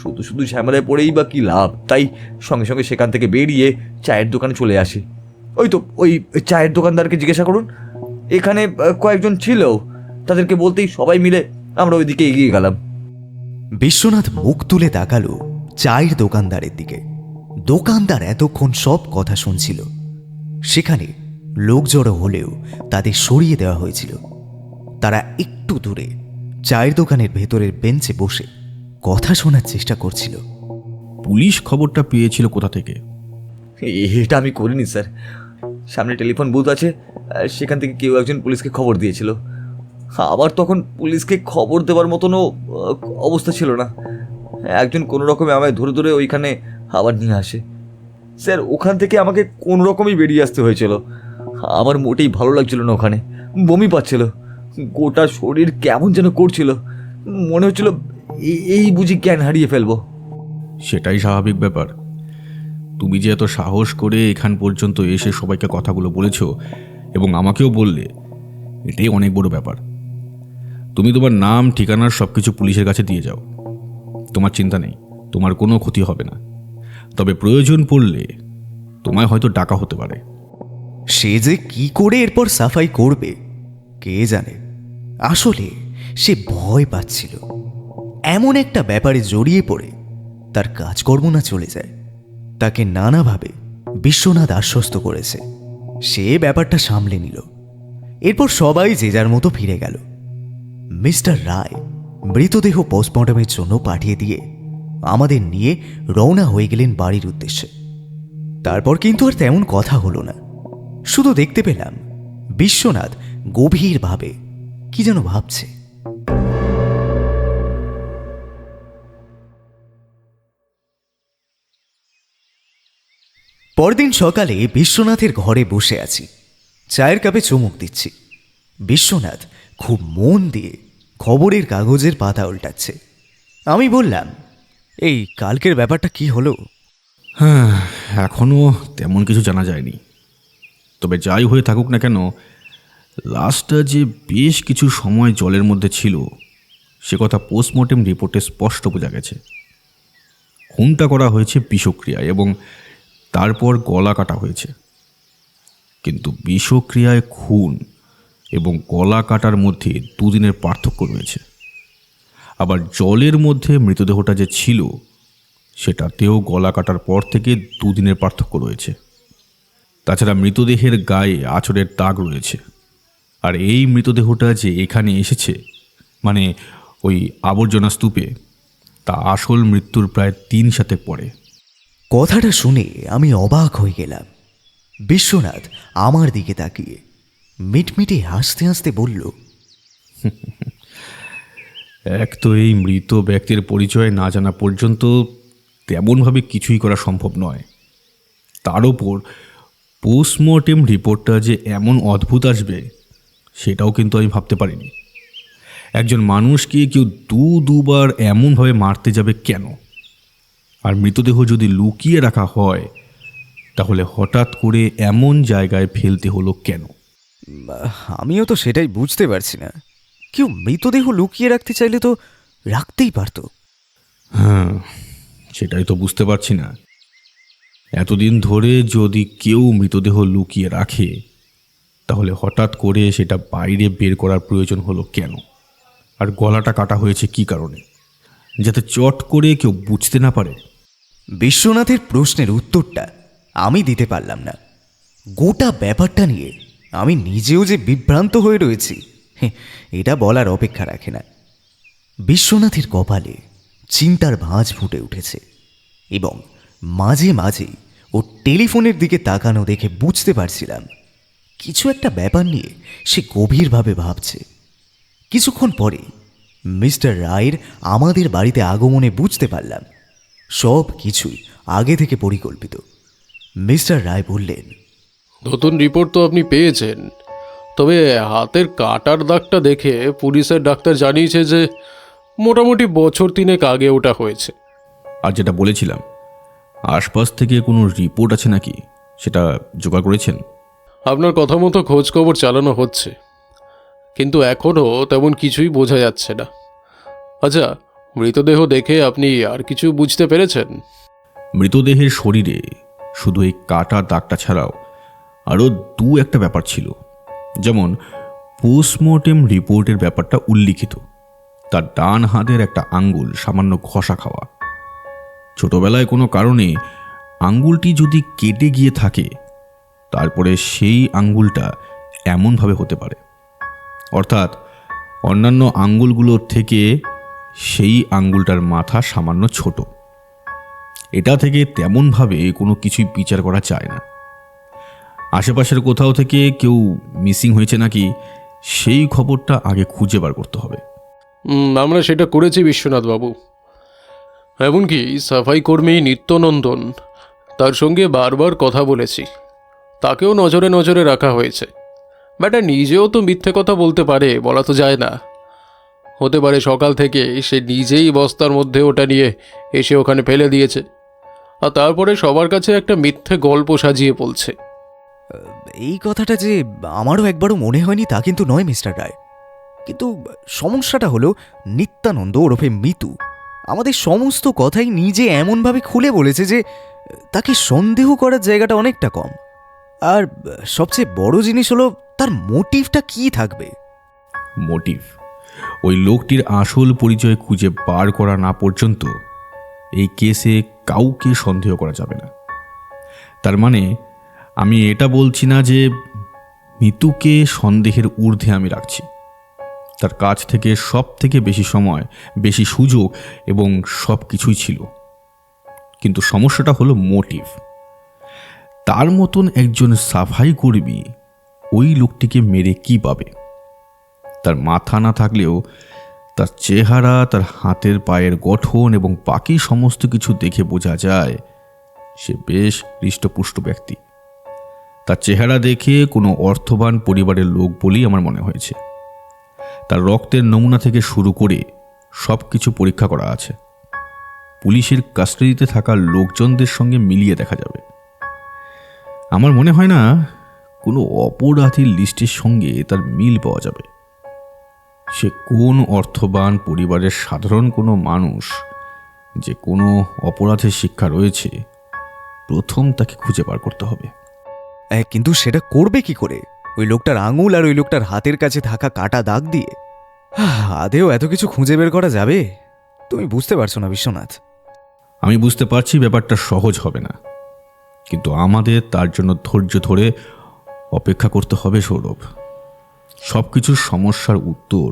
শুধু শুধু ঝামেলায় পড়েই বা কী লাভ, তাই সঙ্গে সঙ্গে সেখান থেকে বেরিয়ে চায়ের দোকানে চলে আসি। ওই চায়ের দোকানদারকে জিজ্ঞাসা করুন, এখানে কয়েকজন ছিল, তাদেরকে বলতেই সবাই মিলে আমরা ওইদিকে এগিয়ে গেলাম। বিশ্বনাথ মুখ তুলে তাকালো চায়ের দোকানদারের দিকে। দোকানদার এতক্ষণ সব কথা শুনছিল। সেখানে লোক জড়ো হলেও তাদের সরিয়ে দেওয়া হয়েছিল। তারা একটু দূরে চায়ের দোকানের ভেতরের বেঞ্চে বসে কথা শোনার চেষ্টা করছিল। পুলিশ খবরটা পেয়েছিল কোথা থেকে? এটা আমি করিনি স্যার। সামনে টেলিফোন বুথ আছে, সেখান থেকে কেউ একজন পুলিশকে খবর দিয়েছিল। আবার তখন পুলিশকে খবর দেওয়ার মতনও অবস্থা ছিল না। একজন কোনো রকমে আমায় ধরে ধরে ওইখানে আবার নিয়ে আসে। স্যার, ওখান থেকে আমাকে কোনো রকমই বেরিয়ে আসতে হয়েছিল। আমার মোটেই ভালো লাগছিল না ওখানে, বমি পাচ্ছিল, গোটা শরীর কেমন যেন করছিল, মনে হচ্ছিল এই বুঝি জ্ঞান হারিয়ে ফেলবো। সেটাই স্বাভাবিক ব্যাপার। তুমি যে এত সাহস করে এখান পর্যন্ত এসে সবাইকে কথাগুলো বলেছো এবং আমাকেও বললে, এটাই অনেক বড় ব্যাপার। তুমি তোমার নাম, ঠিকানার সব কিছু পুলিশের কাছে দিয়ে যাও। তোমার চিন্তা নেই, তোমার কোনো ক্ষতি হবে না। তবে প্রয়োজন পড়লে তোমায় হয়তো ডাকা হতে পারে। সে যে কি করে এরপর সাফাই করবে কে জানে। আসলে সে ভয় পাচ্ছিল এমন একটা ব্যাপারে জড়িয়ে পড়ে তার কাজকর্ম না চলে যায়। তাকে নানাভাবে বিশ্বনাথ আশ্বস্ত করেছে, সে ব্যাপারটা সামলে নিল। এরপর সবাই যে যার মতো ফিরে গেল। মিস্টার রায় মৃতদেহ পোস্টমর্টমের জন্য পাঠিয়ে দিয়ে আমাদের নিয়ে রওনা হয়ে গেলেন বাড়ির উদ্দেশ্যে। তারপর কিন্তু আর তেমন কথা হলো না। শুধু দেখতে পেলাম বিশ্বনাথ গভীরভাবে কি যেন ভাবছে। পরদিন সকালে বিশ্বনাথের ঘরে বসে আছি, চায়ের কাপে চুমুক দিচ্ছি। বিশ্বনাথ খুব মন দিয়ে খবরের কাগজের পাতা উল্টাচ্ছে। আমি বললাম, এই কালকের ব্যাপারটা কি হলো? হ্যাঁ, এখনও তেমন কিছু জানা যায়নি। তবে যাই হয়ে থাকুক না কেন, লাশটা যে বেশ কিছু সময় জলের মধ্যে ছিল সে কথা পোস্টমর্টেম রিপোর্টে স্পষ্ট বোঝা গেছে। খুনটা করা হয়েছে বিষক্রিয়ায় এবং তারপর গলা কাটা হয়েছে। কিন্তু বিষক্রিয়ায় খুন এবং গলা কাটার মধ্যে দুদিনের পার্থক্য রয়েছে। আবার জলের মধ্যে মৃতদেহটা যে ছিল সেটাতেও গলা কাটার পর থেকে দুদিনের পার্থক্য রয়েছে। তাছাড়া মৃতদেহের গায়ে আঁচড়ের দাগ রয়েছে। আর এই মৃতদেহটা যে এখানে এসেছে, মানে ওই আবর্জনা স্তূপে, তা আসল মৃত্যুর প্রায় 3 শতক পরে। কথাটা শুনে আমি অবাক হয়ে গেলাম। বিশ্বনাথ আমার দিকে তাকিয়ে মিটমিটে হাসতে হাসতে বলল, এক তো এই মৃত ব্যক্তির পরিচয় না জানা পর্যন্ত তেমনভাবে কিছুই করা সম্ভব নয়। তার ওপর পোস্টমর্টেম রিপোর্টটা যে এমন অদ্ভুত আসবে সেটাও কিন্তু আমি ভাবতে পারিনি। একজন মানুষকে কেউ দুবার এমনভাবে মারতে যাবে কেন? আর মৃতদেহ যদি লুকিয়ে রাখা হয় তাহলে হঠাৎ করে এমন জায়গায় ফেলতে হলো কেন? আমিও তো সেটাই বুঝতে পারছি না। কেউ মৃতদেহ লুকিয়ে রাখতে চাইলে তো রাখতেই পারত। হ্যাঁ, সেটাই তো বুঝতে পারছি না। এতদিন ধরে যদি কেউ মৃতদেহ লুকিয়ে রাখে তাহলে হঠাৎ করে সেটা বাইরে বের করার প্রয়োজন হলো কেন? আর গলাটা কাটা হয়েছে কি কারণে, যাতে চট করে কেউ বুঝতে না পারে? বিশ্বনাথের প্রশ্নের উত্তরটা আমি দিতে পারলাম না। গোটা ব্যাপারটা নিয়ে আমি নিজেও যে বিভ্রান্ত হয়ে রয়েছি এটা বলার অপেক্ষা রাখে না। বিশ্বনাথের কপালে চিন্তার ভাঁজ ফুটে উঠেছে এবং মাঝে মাঝে ও টেলিফোনের দিকে তাকানো দেখে বুঝতে পারছিলাম কিছু একটা ব্যাপার নিয়ে সে গভীরভাবে ভাবছে। কিছুক্ষণ পরে মিস্টার রায়ের আমাদের বাড়িতে আগমনে বুঝতে পারলাম সব কিছুই আগে থেকে পরিকল্পিত। মিস্টার রায় বললেন, নতুন রিপোর্ট তো আপনি পেয়েছেন, তবে হাতের কাটার দাগটা দেখে পুলিশের ডাক্তার জানিয়েছে যে মোটামুটি বছর 3 আগে ওটা হয়েছে। আর যেটা বলেছিলাম, আশপাশ থেকে কোনো রিপোর্ট আছে নাকি সেটা জোগাড় করেছেন? আপনার কথা মতো খোঁজ খবর চালানো হচ্ছে, কিন্তু এখনও তেমন কিছুই বোঝা যাচ্ছে না। আচ্ছা, মৃতদেহ দেখে আপনি আর কিছু বুঝতে পেরেছেন? মৃতদেহের শরীরে শুধু এই কাটা দাগটা ছাড়াও আরও একটা ব্যাপার ছিল। যেমন পোস্টমর্টেম রিপোর্টের ব্যাপারটা উল্লিখিত, তার ডান হাতের একটা আঙ্গুল সামান্য ঘষা খাওয়া। ছোটবেলায় কোনো কারণে আঙ্গুলটি যদি কেটে গিয়ে থাকে, তারপরে সেই আঙ্গুলটা এমনভাবে হতে পারে, অর্থাৎ অন্যান্য আঙ্গুলগুলোর থেকে সেই আঙ্গুলটার মাথা সামান্য ছোট। এটা থেকে তেমনভাবে কোনো কিছুই বিচার করা যায় না। আশেপাশের কোথাও থেকে কেউ মিসিং হয়েছে নাকি সেই খবরটা আগে খুঁজে বার করতে হবে। আমরা সেটা করেছি বিশ্বনাথ বাবু। এমনকি সাফাই কর্মী নিত্যনন্দন, তার সঙ্গে বারবার কথা বলেছি, তাকেও নজরে নজরে রাখা হয়েছে। ব্যাটা নিজেও তো মিথ্যে কথা বলতে পারে, বলা তো যায় না। হতে পারে সকাল থেকে সে নিজেই বস্তার মধ্যে ওটা নিয়ে এসে ওখানে ফেলে দিয়েছে, আর তারপরে সবার কাছে একটা মিথ্যে গল্প সাজিয়ে বলছে। এই কথাটা যে আমারও একবারও মনে হয়নি তা কিন্তু নয় মিস্টার রায়, কিন্তু সমস্যাটা হলো নিত্যানন্দ ওরফে মিতু আমাদের সমস্ত কথাই নিজে এমনভাবে খুলে বলেছে যে তাকে সন্দেহ করার জায়গাটা অনেকটা কম। আর সবচেয়ে বড় জিনিস হলো তার মোটিভটা কি থাকবে। মোটিভ? ওই লোকটির আসল পরিচয় খুঁজে বার করা না পর্যন্ত এই কেসে কাউকে সন্দেহ করা যাবে না। তার মানে আমি এটা বলছি না যে মিতুকে সন্দেহের ঊর্ধ্বে আমি রাখছি। তার কাছ থেকে সব থেকে বেশি সময়, বেশি সুযোগ এবং সব কিছুই ছিল, কিন্তু সমস্যাটা হলো মোটিভ। তার মতন একজন সাফাই কর্মী ওই লোকটিকে মেরে কি পাবে? তার মাথা না থাকলেও তার চেহারা, তার হাতের পায়ের গঠন এবং বাকি সমস্ত কিছু দেখে বোঝা যায় সে বেশ হৃষ্টপুষ্ট ব্যক্তি। তার চেহারা দেখে কোনো অর্থবান পরিবারের লোক বলেই আমার মনে হয়েছে। তার রক্তের নমুনা থেকে শুরু করে সব কিছু পরীক্ষা করা আছে। পুলিশের কাস্টাডিতে থাকা লোকজনদের সঙ্গে মিলিয়ে দেখা যাবে। আমার মনে হয় না কোনো অপরাধীর লিস্টের সঙ্গে তার মিল পাওয়া যাবে। সে কোন অর্থবান পরিবারের সাধারণ কোনো মানুষ যে কোনো অপরাধের শিক্ষা রয়েছে, প্রথম তাকে খুঁজে বার করতে হবে। কিন্তু সেটা করবে কি করে ওই লোকটার আঙুল আর ওই লোকটার হাতের কাছে থাকা কাটা দাগ দিয়ে? আদেও এত কিছু খুঁজে বের করা যাবে? তুমি বুঝতে পারছো না বিশ্বনাথ। আমি বুঝতে পারছি ব্যাপারটা সহজ হবে না, কিন্তু আমাদের তার জন্য ধৈর্য ধরে অপেক্ষা করতে হবে সৌরভ। সব কিছুর সমস্যার উত্তর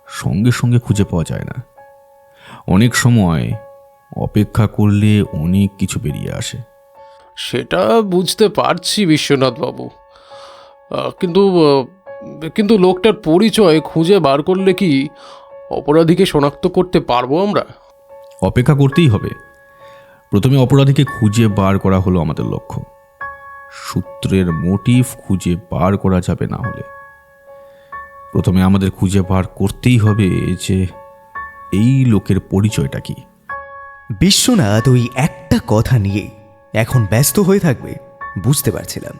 সঙ্গে সঙ্গে খুঁজে পাওয়া যায় না। অনেক সময় অপেক্ষা করলে অনেক কিছু বেরিয়ে আসে। সেটা বুঝতে পারছি বিশ্বনাথ বাবু, কিন্তু কিন্তু লোকটার পরিচয় খুঁজে বার করলে কি অপরাধীকে শনাক্ত করতে পারবো আমরা? অপেক্ষা করতেই হবে। প্রথমে অপরাধীকে খুঁজে বার করা হলো আমাদের লক্ষ্য। সূত্রের মোটিভ খুঁজে বার করা যাবে না হলে প্রথমে আমাদের খুঁজে বার করতেই হবে যে এই লোকের পরিচয়টা কি। বিশ্বনাথ ওই একটা কথা নিয়ে এখন ব্যস্ত হয়ে থাকবে বুঝতে পারছিলাম।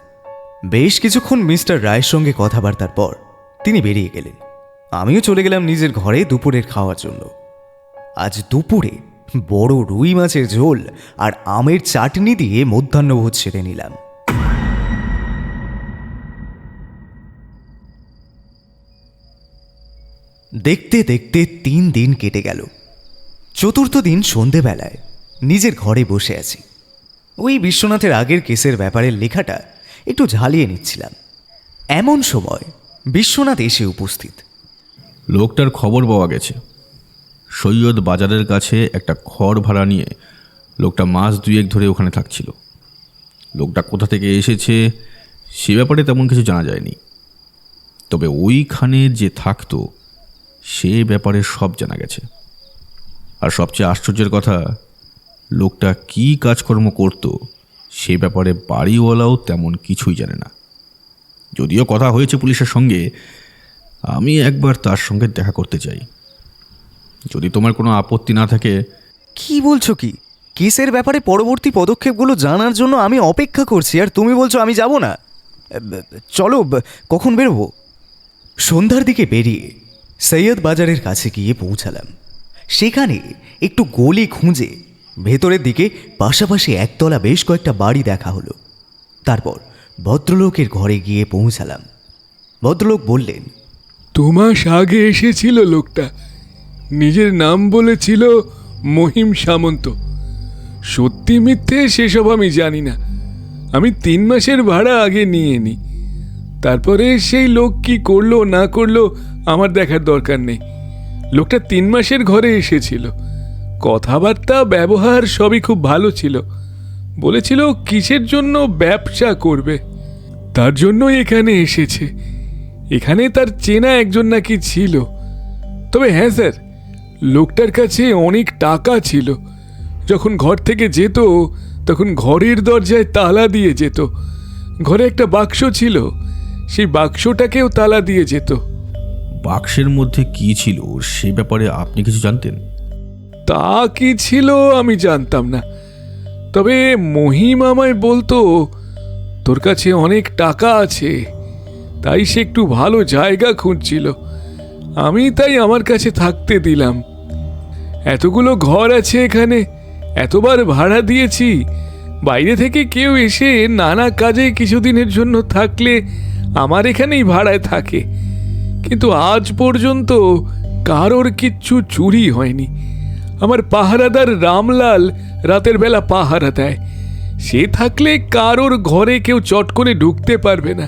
বেশ কিছুক্ষণ মিস্টার রায়ের সঙ্গে কথাবার্তার পর তিনি বেরিয়ে গেলেন। আমিও চলে গেলাম নিজের ঘরে দুপুরের খাওয়ার জন্য। আজ দুপুরে বড় রুই মাছের ঝোল আর আমের চাটনি দিয়ে মধ্যাহ্নভোজ সেরে নিলাম। দেখতে দেখতে 3 দিন কেটে গেল। চতুর্থ দিন সন্ধেবেলায় নিজের ঘরে বসে আছি। ওই বিশ্বনাথের আগের কেসের ব্যাপারে লেখাটা একটু ঝালিয়ে নিচ্ছিলাম। এমন সময় বিশ্বনাথ এসে উপস্থিত। লোকটার খবর পাওয়া গেছে। সৈয়দ বাজারের কাছে একটা ঘর ভাড়া নিয়ে লোকটা মাস 2 ধরে ওখানে থাকছিল। লোকটা কোথা থেকে এসেছে সে ব্যাপারে তেমন কিছু জানা যায়নি, তবে ওইখানে যে থাকতো সে ব্যাপারে সব জানা গেছে। আর সবচেয়ে আশ্চর্যের কথা, লোকটা কী কাজকর্ম করত সে ব্যাপারে বাড়িওয়ালাও তেমন কিছুই জানে না। যদিও কথা হয়েছে পুলিশের সঙ্গে, আমি একবার তার সঙ্গে দেখা করতে চাই। যদি তোমার কোনো আপত্তি না থাকে। কি বলছো কি? কেসের ব্যাপারে পরবর্তী পদক্ষেপগুলো জানার জন্য আমি অপেক্ষা করছি, আর তুমি বলছো আমি যাব না? চলো, কখন বেরোবো? সন্ধ্যার দিকে বেরিয়ে সৈয়দ বাজারের কাছে গিয়ে পৌঁছালাম। সেখানে একটু গলি খুঁজে ভেতরের দিকে পাশাপাশি একতলা বেশ কয়েকটা বাড়ি দেখা হলো। তারপর ভদ্রলোকের ঘরে গিয়ে পৌঁছালাম। ভদ্রলোক বললেন, 2 মাস আগে এসেছিল লোকটা। নিজের নাম বলেছিল মহিম সামন্ত। সত্যি মিথ্যে সেসব আমি জানি না। আমি 3 মাসের ভাড়া আগে নিয়ে নিই। তারপরে সেই লোক কি করলো না করলো আমার দেখার দরকার নেই। লোকটা 3 মাসের ঘরে এসেছিল। কথাবার্তা ব্যবহার সবই খুব ভালো ছিল। বলেছিল কিসের জন্য ব্যবসা করবে, তার জন্যই এখানে এসেছে। এখানে তার চেনা একজন নাকি ছিল। তবে হ্যাঁ স্যার, লোকটার কাছে অনেক টাকা ছিল। যখন ঘর থেকে যেত তখন ঘরের দরজায় তালা দিয়ে যেত। ঘরে একটা বাক্স ছিল, সেই বাক্সটাকেও তালা দিয়ে যেত। বাক্সের মধ্যে কী ছিল সে ব্যাপারে আপনি কিছু জানতেন? তা কি ছিল আমি জানতাম না। তবে মহিম আমায় বলতো, তোর কাছে অনেক টাকা আছে, তাই সে একটু ভালো জায়গা খুঁজছিল। আমি তাই আমার কাছে থাকতে দিলাম। এতগুলো ঘর আছে এখানে, এতবার ভাড়া দিয়েছি। বাইরে থেকে কেউ এসে নানা কাজে কিছুদিনের জন্য থাকলে আমার এখানেই ভাড়ায় থাকে। কিন্তু আজ পর্যন্ত কারোর কিচ্ছু চুরি হয়নি। আমার পাহারাদার রামলাল রাতের বেলা পাহারা দেয়। সে থাকলে কারোর ঘরে কেউ চট করে ঢুকতে পারবে না।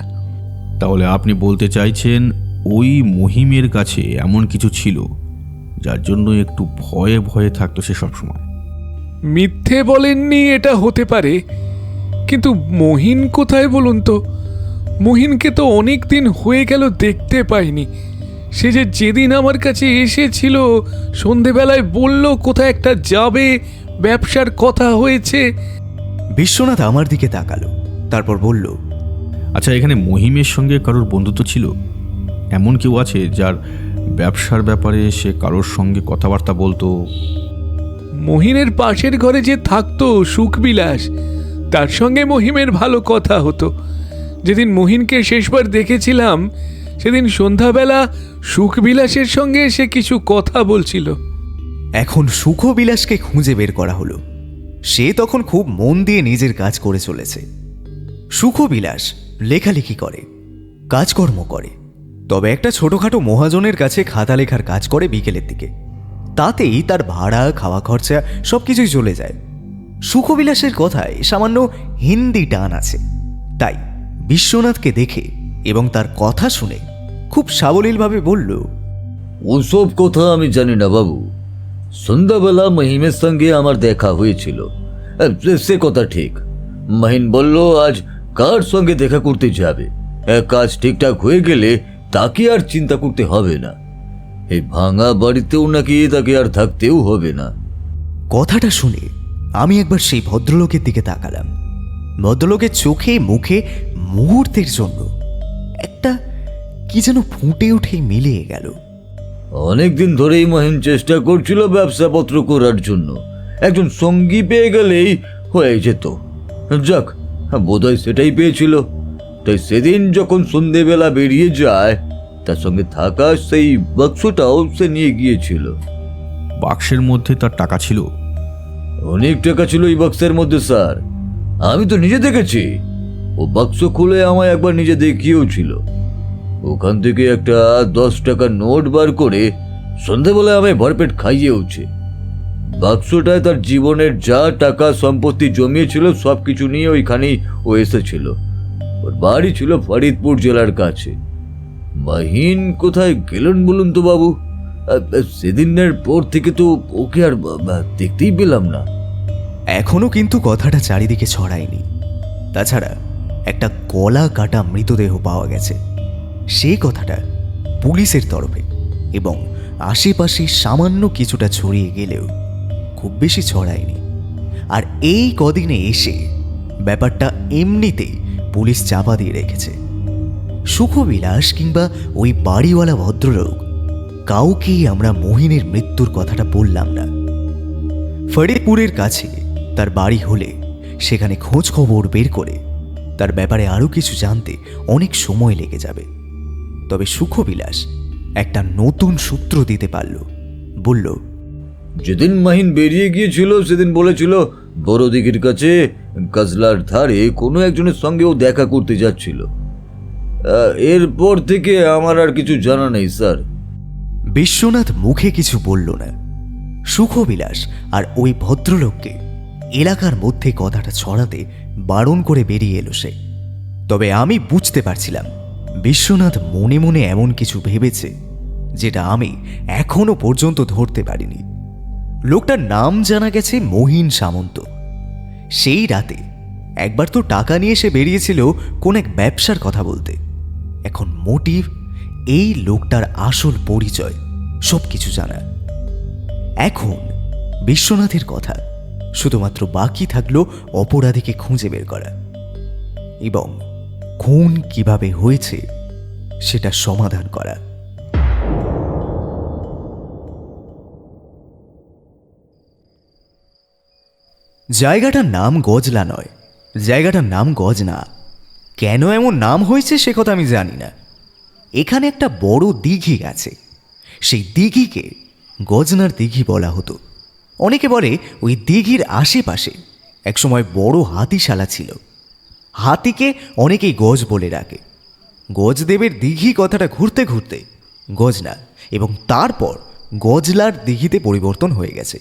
তাহলে আপনি বলতে চাইছেন ওই মহিমের কাছে এমন কিছু ছিল যার জন্য একটু ভয়ে ভয়ে থাকতো সে সবসময়? মিথ্যে বলেননি, এটা হতে পারে। কিন্তু মহিন কোথায় বলুন তো? মহিনকে তো অনেক দিন হয়ে গেল দেখতে পাইনি। সে যে যেদিন আমার কাছে এসেছিল সন্ধেবেলায় বলল কোথায় একটা যাবে, ব্যবসার কথা হয়েছে। বিশ্বনাথ আমার দিকে তাকালো, তারপর বলল, আচ্ছা, এখানে মহিমের সঙ্গে কারোর বন্ধুত্ব ছিল? এমন কেউ আছে যার ব্যবসার ব্যাপারে সে কারোর সঙ্গে কথাবার্তা বলতো? মহিনের পাশের ঘরে যে থাকতো সুখবিলাস, তার সঙ্গে মহিমের ভালো কথা হতো। যেদিন মহিনকে শেষবার দেখেছিলাম সেদিন সন্ধ্যাবেলা সুখবিলাসের সঙ্গে সে কিছু কথা বলছিল। এখন সুখবিলাসকে খুঁজে বের করা হলো। সে তখন খুব মন দিয়ে নিজের কাজ করে চলেছে। সুখবিলাস লেখালেখি করে, কাজকর্ম করে, তবে একটা ছোটখাটো মহাজনের কাছে খাতা লেখার কাজ করে বিকেলের দিকে। তাতেই তার ভাড়া, খাওয়া খরচা সবকিছুই চলে যায়। সুখবিলাসের কথায় সামান্য হিন্দি টান আছে। তাই বিশ্বনাথকে দেখে এবং তার কথা শুনে খুব সাবলীলভাবে বলল, ওসব কথা আমি জানি না বাবু। সন্ধ্যাবেলা মহিমের সঙ্গে আমার দেখা হয়েছিল, সে কথা ঠিক। মহিন বলল আজ কার সঙ্গে দেখা করতে যাবে। কাজ ঠিকঠাক হয়ে গেলে তাকে আর চিন্তা করতে হবে না। এই ভাঙা বাড়িতেও নাকি তাকে আর থাকতেও হবে না। কথাটা শুনে আমি একবার সেই ভদ্রলোকের দিকে তাকালাম। ভদ্রলোকের চোখে মুখে মুহূর্তের জন্য একটা কি যেন ফুটে উঠে মিলিয়ে গেল। অনেকদিন ধরেই মহিন চেষ্টা করছিল ব্যবসাপত্র করার জন্য। একজন সঙ্গী পেয়ে গেলেই হয়ে যেত। যাক, বোধহয় সেটাই পেয়েছিল। তাই সেদিন যখন সন্ধেবেলা বেরিয়ে যায়, তার সঙ্গে থাকা সেই বাক্সটাও সে নিয়ে গিয়েছিল। বাক্সের মধ্যে তার টাকা ছিল? অনেক টাকা ছিল এই বাক্সের মধ্যে স্যার। আমি তো নিজে দেখেছি। ও বাক্স খুলে আমায় একবার নিজে দেখিয়েও ছিল। ওখান থেকে একটা 10 টাকার নোট বার করে সন্ধ্যাবেলায় আমায় ভরপেট খাইয়েওছে। বাক্সটায় তার জীবনের যা টাকা সম্পত্তি জমিয়েছিল সব কিছু নিয়ে ওইখানেই ও এসেছিল। ওর বাড়ি ছিল ফরিদপুর জেলার কাছে। মহিন কোথায় গেলেন বলুন তো বাবু? সেদিনের পর থেকে তো ওকে আর দেখতেই পেলাম না। এখনো কিন্তু কথাটা চারিদিকে ছড়ায়নি। তাছাড়া একটা গলা কাটা মৃতদেহ পাওয়া গেছে। সেই কথাটা পুলিশের তরফে এবং আশেপাশে সামান্য কিছুটা ছড়িয়ে গেলেও খুব বেশি ছড়ায়নি। আর এই কদিনে এসে ব্যাপারটা এমনিতেই পুলিশ চাপা দিয়ে রেখেছে। সুখবিলাস কিংবা ওই বাড়িওয়ালা ভদ্রলোক কাউকেই আমরা মহিনের মৃত্যুর কথাটা বললাম না। ফরিদপুরের কাছে তার বাড়ি হলে সেখানে খোঁজ খবর বের করে তার ব্যাপারে আরও কিছু জানতে অনেক সময় লেগে যাবে। তবে সুখবিলাস একটা নতুন সূত্র দিতে পারল। বলল, যেদিন মাহিন বেরিয়ে গিয়েছিল সেদিন বলেছিল বড় দিঘির কাছে কাজলার ধারে কোনো একজনের সঙ্গে ও দেখা করতে যাচ্ছিল। এরপর থেকে আমার আর কিছু জানা নেই স্যার। বিশ্বনাথ মুখে কিছু বলল না। সুখবিলাস আর ওই ভদ্রলোককে এলাকার মধ্যে কথাটা ছড়াতে বারণ করে বেরিয়ে এলো সে। তবে আমি বুঝতে পারছিলাম বিশ্বনাথ মনে মনে এমন কিছু ভেবেছে যেটা আমি এখনো পর্যন্ত ধরতে পারিনি। লোকটার নাম জানা গেছে মহিন সামন্ত। সেই রাতে একবার তো টাকা নিয়ে সে বেরিয়েছিল কোন এক ব্যবসার কথা বলতে। এখন মোটিভ, এই লোকটার আসল পরিচয়, সবকিছু জানা। এখন বিশ্বনাথের কথা শুধুমাত্র বাকি থাকলো অপরাধীকে খুঁজে বের করা এবং খুন কিভাবে হয়েছে সেটা সমাধান করা। জায়গাটার নাম গজলা নয়, জায়গাটার নাম গজনা। কেন এমন নাম হয়েছে সে কথা আমি জানি না। এখানে একটা বড় দিঘি আছে, সেই দিঘিকে গজনার দিঘি বলা হতো। অনেকে বলে ওই দিঘির আশেপাশে একসময় বড় হাতিশালা ছিল। হাতিকে অনেকেই গজ বলে ডাকে। গজদেবের দিঘি কথাটা ঘুরতে ঘুরতে গজনা এবং তারপর গজলার দিঘিতে পরিবর্তন হয়ে গেছে।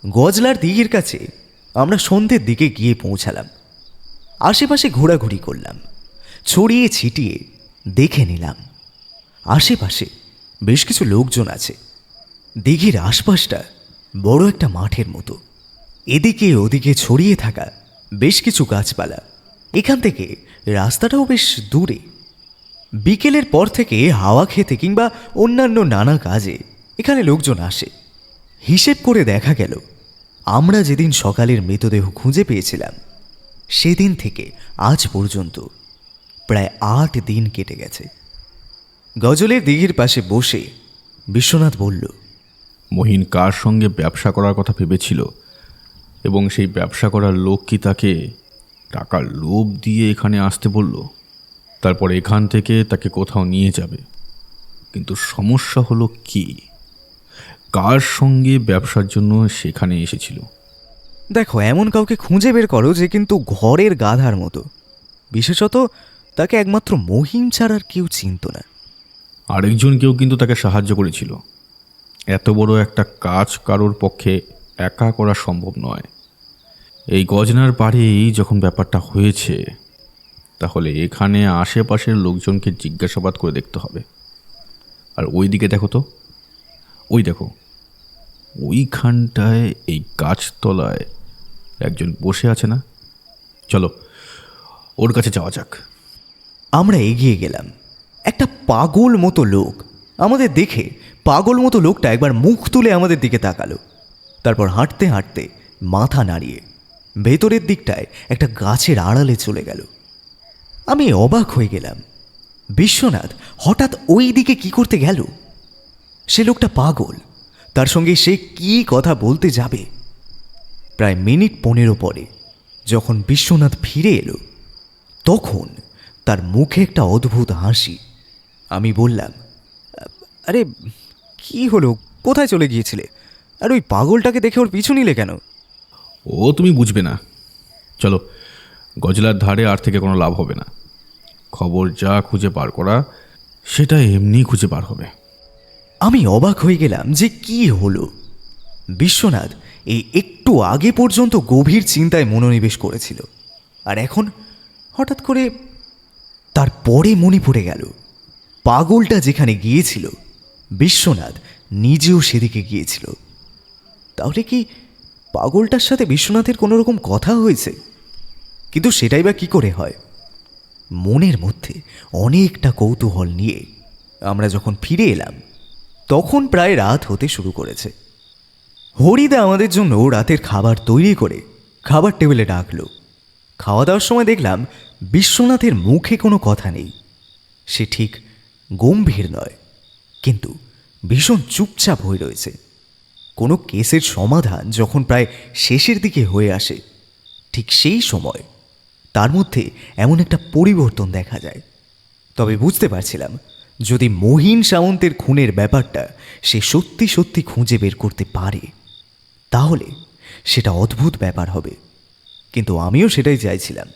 গজলার দিঘির কাছে আমরা সন্ধ্যের দিকে গিয়ে পৌঁছালাম। আশেপাশে ঘোরাঘুরি করলাম, ছড়িয়ে ছিটিয়ে দেখে নিলাম। আশেপাশে বেশ কিছু লোকজন আছে। দিঘির আশপাশটা বড় একটা মাঠের মতো। এদিকে ওদিকে ছড়িয়ে থাকা বেশ কিছু গাছপালা। এখান থেকে রাস্তাটাও বেশ দূরে। বিকেলের পর থেকে হাওয়া খেতে কিংবা অন্যান্য নানা কাজে এখানে লোকজন আসে। হিসেব করে দেখা গেল আমরা যেদিন সকালের মৃতদেহ খুঁজে পেয়েছিলাম সেদিন থেকে আজ পর্যন্ত প্রায় 8 দিন কেটে গেছে। গজলের দিঘির পাশে বসে বিশ্বনাথ বলল, মহিন কার সঙ্গে ব্যবসা করার কথা ভেবেছিল এবং সেই ব্যবসা করার লোক কি তাকে টাকার লোভ দিয়ে এখানে আসতে বলল? তারপর এখান থেকে তাকে কোথাও নিয়ে যাবে। কিন্তু সমস্যা হলো কি, কার সঙ্গে ব্যবসার জন্য সেখানে এসেছিল? দেখো, এমন কাউকে খুঁজে বের করো যে কিন্তু ঘরের গাধার মতো। বিশেষত তাকে একমাত্র মহিম ছাড়ার কেউ চিনত না। আরেকজন কেউ কিন্তু তাকে সাহায্য করেছিল। এত বড় একটা কাজ কারোর পক্ষে একা করা সম্ভব নয়। এই গজনার পাড়েই যখন ব্যাপারটা হয়েছে, তাহলে এখানে আশেপাশের লোকজনকে জিজ্ঞাসাবাদ করে দেখতে হবে। আর ওই দিকে দেখো তো, ওই দেখো, ওইখানটায় এই গাছতলায় একজন বসে আছে না? চলো ওর কাছে যাওয়া যাক। আমরা এগিয়ে গেলাম। একটা পাগল মতো লোক আমাদের দেখে, পাগল মতো লোকটা একবার মুখ তুলে আমাদের দিকে তাকালো। তারপর হাঁটতে হাঁটতে মাথা নাড়িয়ে ভেতরের দিকটায় একটা গাছের আড়ালে চলে গেল। আমি অবাক হয়ে গেলাম, বিশ্বনাথ হঠাৎ ওই দিকে কি করতে গেল? সে লোকটা পাগল, তার সঙ্গে সে কি কথা বলতে যাবে? প্রায় মিনিট 15 পরে যখন বিশ্বনাথ ফিরে এলো, তখন তার মুখে একটা অদ্ভুত হাসি। আমি বললাম, আরে কি হলো, কোথায় চলে গিয়েছিলে? আর ওই পাগলটাকে দেখে ওর পিছু নিলে কেন? ও তুমি বুঝবে না। চলো, গজলার ধারে আর থেকে কোনো লাভ হবে না। খবর যা খুঁজে বার করা সেটা এমনি খুঁজে বার হবে। আমি অবাক হয়ে গেলাম যে কি হলো। বিশ্বনাথ এই একটু আগে পর্যন্ত গভীর চিন্তায় মনোনিবেশ করেছিল, আর এখন হঠাৎ করে তার পরে মনে পড়ে গেল পাগলটা যেখানে গিয়েছিল বিশ্বনাথ নিজেও সেদিকে গিয়েছিল। তাহলে কি পাগলটার সাথে বিশ্বনাথের কোনো রকম কথা হয়েছে? কিন্তু সেটাই বা কি করে হয়? মনের মধ্যে অনেকটা কৌতূহল নিয়ে আমরা যখন ফিরে এলাম, তখন প্রায় রাত হতে শুরু করেছে। হরিদা আমাদের জন্য রাতের খাবার তৈরি করে খাবার টেবিলে ডাকলো। খাওয়া দাওয়ার সময় দেখলাম বিশ্বনাথের মুখে কোনো কথা নেই। সে ঠিক গম্ভীর নয়, কিন্তু ভীষণ চুপচাপ হয়ে রয়েছে। কোনো কেসের সমাধান যখন প্রায় শেষের দিকে হয়ে আসে, ঠিক সেই সময় তার মধ্যে এমন একটা পরিবর্তন দেখা যায়। তবে বুঝতে পারছিলাম, যদি মহিন সামন্তের খুনের ব্যাপারটা সে সত্যি সত্যি খুঁজে বের করতে পারে, তাহলে সেটা অদ্ভুত ব্যাপার হবে। কিন্তু আমিও সেটাই চাইছিলাম,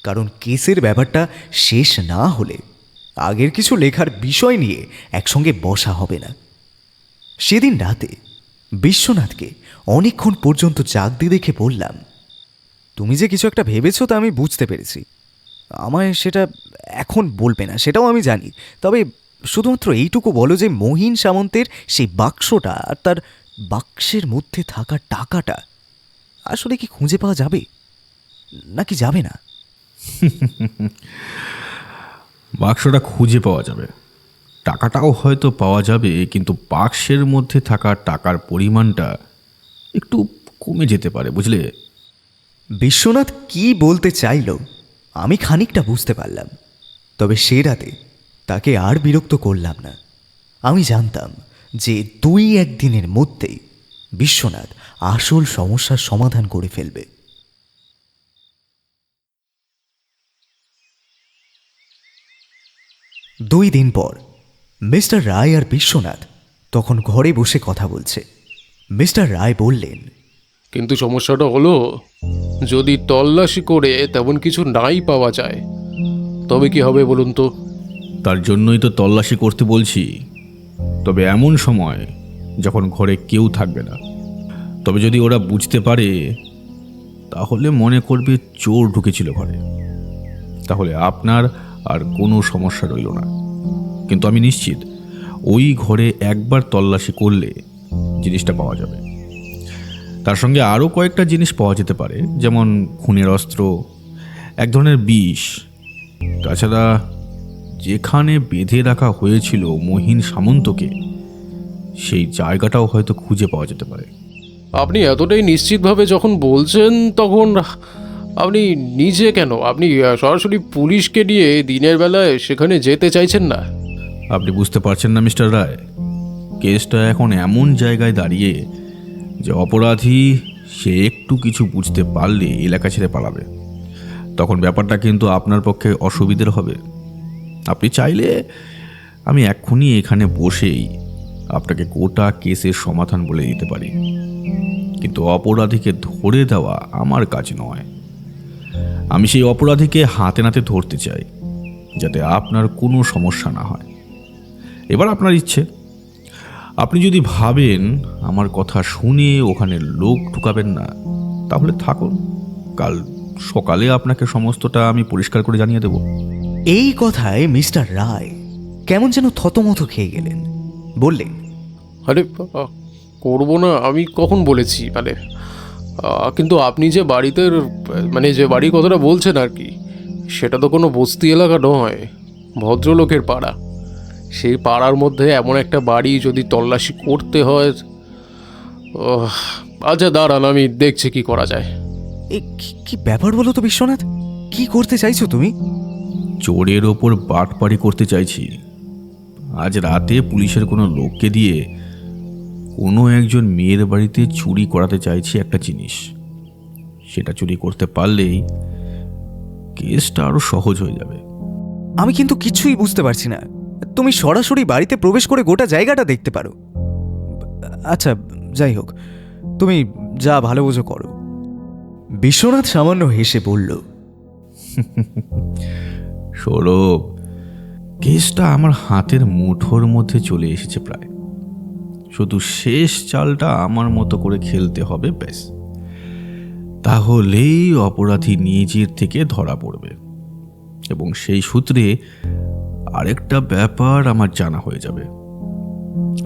কারণ কেসের ব্যাপারটা শেষ না হলে আগের কিছু লেখার বিষয় নিয়ে একসঙ্গে বসা হবে না। সেদিন রাতে বিশ্বনাথকে অনেকক্ষণ পর্যন্ত জাগতে দেখে বললাম, তুমি যে কিছু একটা ভেবেছো তা আমি বুঝতে পেরেছি। আমায় সেটা এখন বলবে না, সেটাও আমি জানি। তবে শুধুমাত্র এইটুকু বলো যে মহিন সামন্তের সেই বাক্সটা আর তার বাক্সের মধ্যে থাকা টাকাটা আসলে কি খুঁজে পাওয়া যাবে নাকি যাবে না? বাক্সটা খুঁজে পাওয়া যাবে, টাকাটাও হয়তো পাওয়া যাবে, কিন্তু বাক্সের মধ্যে থাকা টাকার পরিমাণটা একটু কমে যেতে পারে, বুঝলে? বিশ্বনাথ কি বলতে চাইল আমি খানিকটা বুঝতে পারলাম। তবে সে রাতে তাকে আর বিরক্ত করলাম না। আমি জানতাম যে 2-1 দিনের মধ্যেই বিশ্বনাথ আসল সমস্যার সমাধান করে ফেলবে। দুই দিন পর মিস্টার রায় আর বিশ্বনাথ তখন ঘরে বসে কথা বলছে। মিস্টার রায় বললেন, কিন্তু সমস্যাটা হলো, যদি তল্লাশি করে তেমন কিছু নাই পাওয়া যায় তবে কি হবে বলুন তো? তার জন্যই তো তল্লাশি করতে বলছি। তবে এমন সময় যখন ঘরে কেউ থাকবে না। তবে যদি ওরা বুঝতে পারে, তাহলে মনে করবে চোর ঢুকেছিল ঘরে। তাহলে আপনার আর কোনো সমস্যা রইল না। কিন্তু আমি নিশ্চিত ওই ঘরে একবার তল্লাশি করলে জিনিসটা পাওয়া যাবে। তার সঙ্গে আরও কয়েকটা জিনিস পাওয়া যেতে পারে, যেমন খুনের অস্ত্র, এক ধরনের বিষ। তাছাড়া যেখানে বেঁধে রাখা হয়েছিল মহিন সামন্তকে, সেই জায়গাটাও হয়তো খুঁজে পাওয়া যেতে পারে। আপনি এতটাই নিশ্চিতভাবে যখন বলছেন, তখন আপনি নিজে কেন, আপনি সরাসরি পুলিশকে নিয়ে দিনের বেলায় সেখানে যেতে চাইছেন না? আপনি বুঝতে পারছেন না মিস্টার রায়, কেসটা এখন এমন জায়গায় দাঁড়িয়ে যে অপরাধী সে একটু কিছু বুঝতে পারলে এলাকা ছেড়ে পালাবে। তখন ব্যাপারটা কিন্তু আপনার পক্ষে অসুবিধের হবে। আপনি চাইলে আমি এক্ষুনি এখানে বসেই আপনাকে গোটা কেসের সমাধান বলে দিতে পারি, কিন্তু অপরাধীকে ধরে দেওয়া আমার কাজ নয়। আমি সেই অপরাধীকে হাতে নাতে ধরতে চাই, যাতে আপনার কোনো সমস্যা না হয়। এবার আপনার ইচ্ছে, আপনি যদি ভাবেন আমার কথা শুনে ওখানে লোক ঢুকাবেন না, তাহলে থাকুন। কাল সকালে আপনাকে সমস্তটা আমি পরিষ্কার করে জানিয়ে দেব। এই কথায় মিস্টার রায় কেমন যেন থতমত খেয়ে গেলেন। বললেন, আরে করবো না আমি কখন বলেছি? কিন্তু আপনি যে বাড়িতে, যে বাড়ির কথাটা বলছেন আর কি, সেটা তো কোনো বস্তি এলাকা নয়, ভদ্রলোকের পাড়া। সেই পাড়ার মধ্যে এমন একটা বাড়ি যদি তল্লাশি করতে হয়, আচ্ছা দাঁড়ান, আমি দেখছি কি করা যায়। এই কি ব্যাপার বলো তো বিশ্বনাথ, কি করতে চাইছো তুমি? চোরের ওপর বাটপাড়ি করতে চাইছি। আজ রাতে পুলিশের কোনো লোককে দিয়ে কোনো একজন মেয়ের বাড়িতে চুরি করাতে চাইছি একটা জিনিস। সেটা চুরি করতে পারলেই কেসটা আরো সহজ হয়ে যাবে। আমি কিন্তু কিছুই বুঝতে পারছি না। তুমি সরাসরি বাড়িতে প্রবেশ করে গোটা জায়গাটা দেখতে পারো। আচ্ছা যাই হোক, তুমি যা ভালো বোঝো করো। বিশ্বনাথ সামান্য হেসে বলল, সৌরভ, কেসটা আমার হাতের মুঠোর মধ্যে চলে এসেছে প্রায়। শুধু শেষ চালটা আমার মতো করে খেলতে হবে, ব্যাস। তাহলেই অপরাধী নিজের থেকে ধরা পড়বে, এবং সেই সূত্রে আরেকটা ব্যাপার আমার জানা হয়ে যাবে।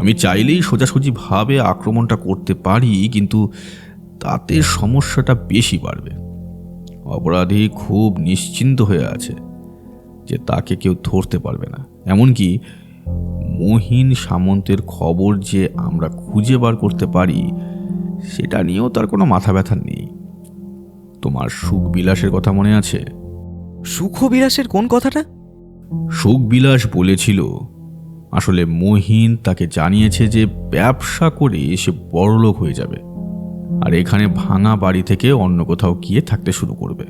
আমি চাইলেই সোজাসুজিভাবে আক্রমণটা করতে পারি, কিন্তু তাতে সমস্যাটা বেশি বাড়বে। অপরাধী খুব নিশ্চিন্ত হয়ে আছে যে তাকে কেউ ধরতে পারবে না। এমনকি মহিন সামন্তের খবর যে আমরা খুঁজে বার করতে পারি সেটা নিয়েও তার কোনো মাথা ব্যথা নেই। তোমার সুখবিলাসের কথা মনে আছে? সুখবিলাসের কোন কথাটা? সুখবিলাস বলেছিল আসলে মহিন তাকে জানিয়েছে যে ব্যবসা করে সে বড়লোক হয়ে যাবে আর এখানে ভাঙা বাড়ি থেকে অন্য কোথাও গিয়ে থাকতে শুরু করবে।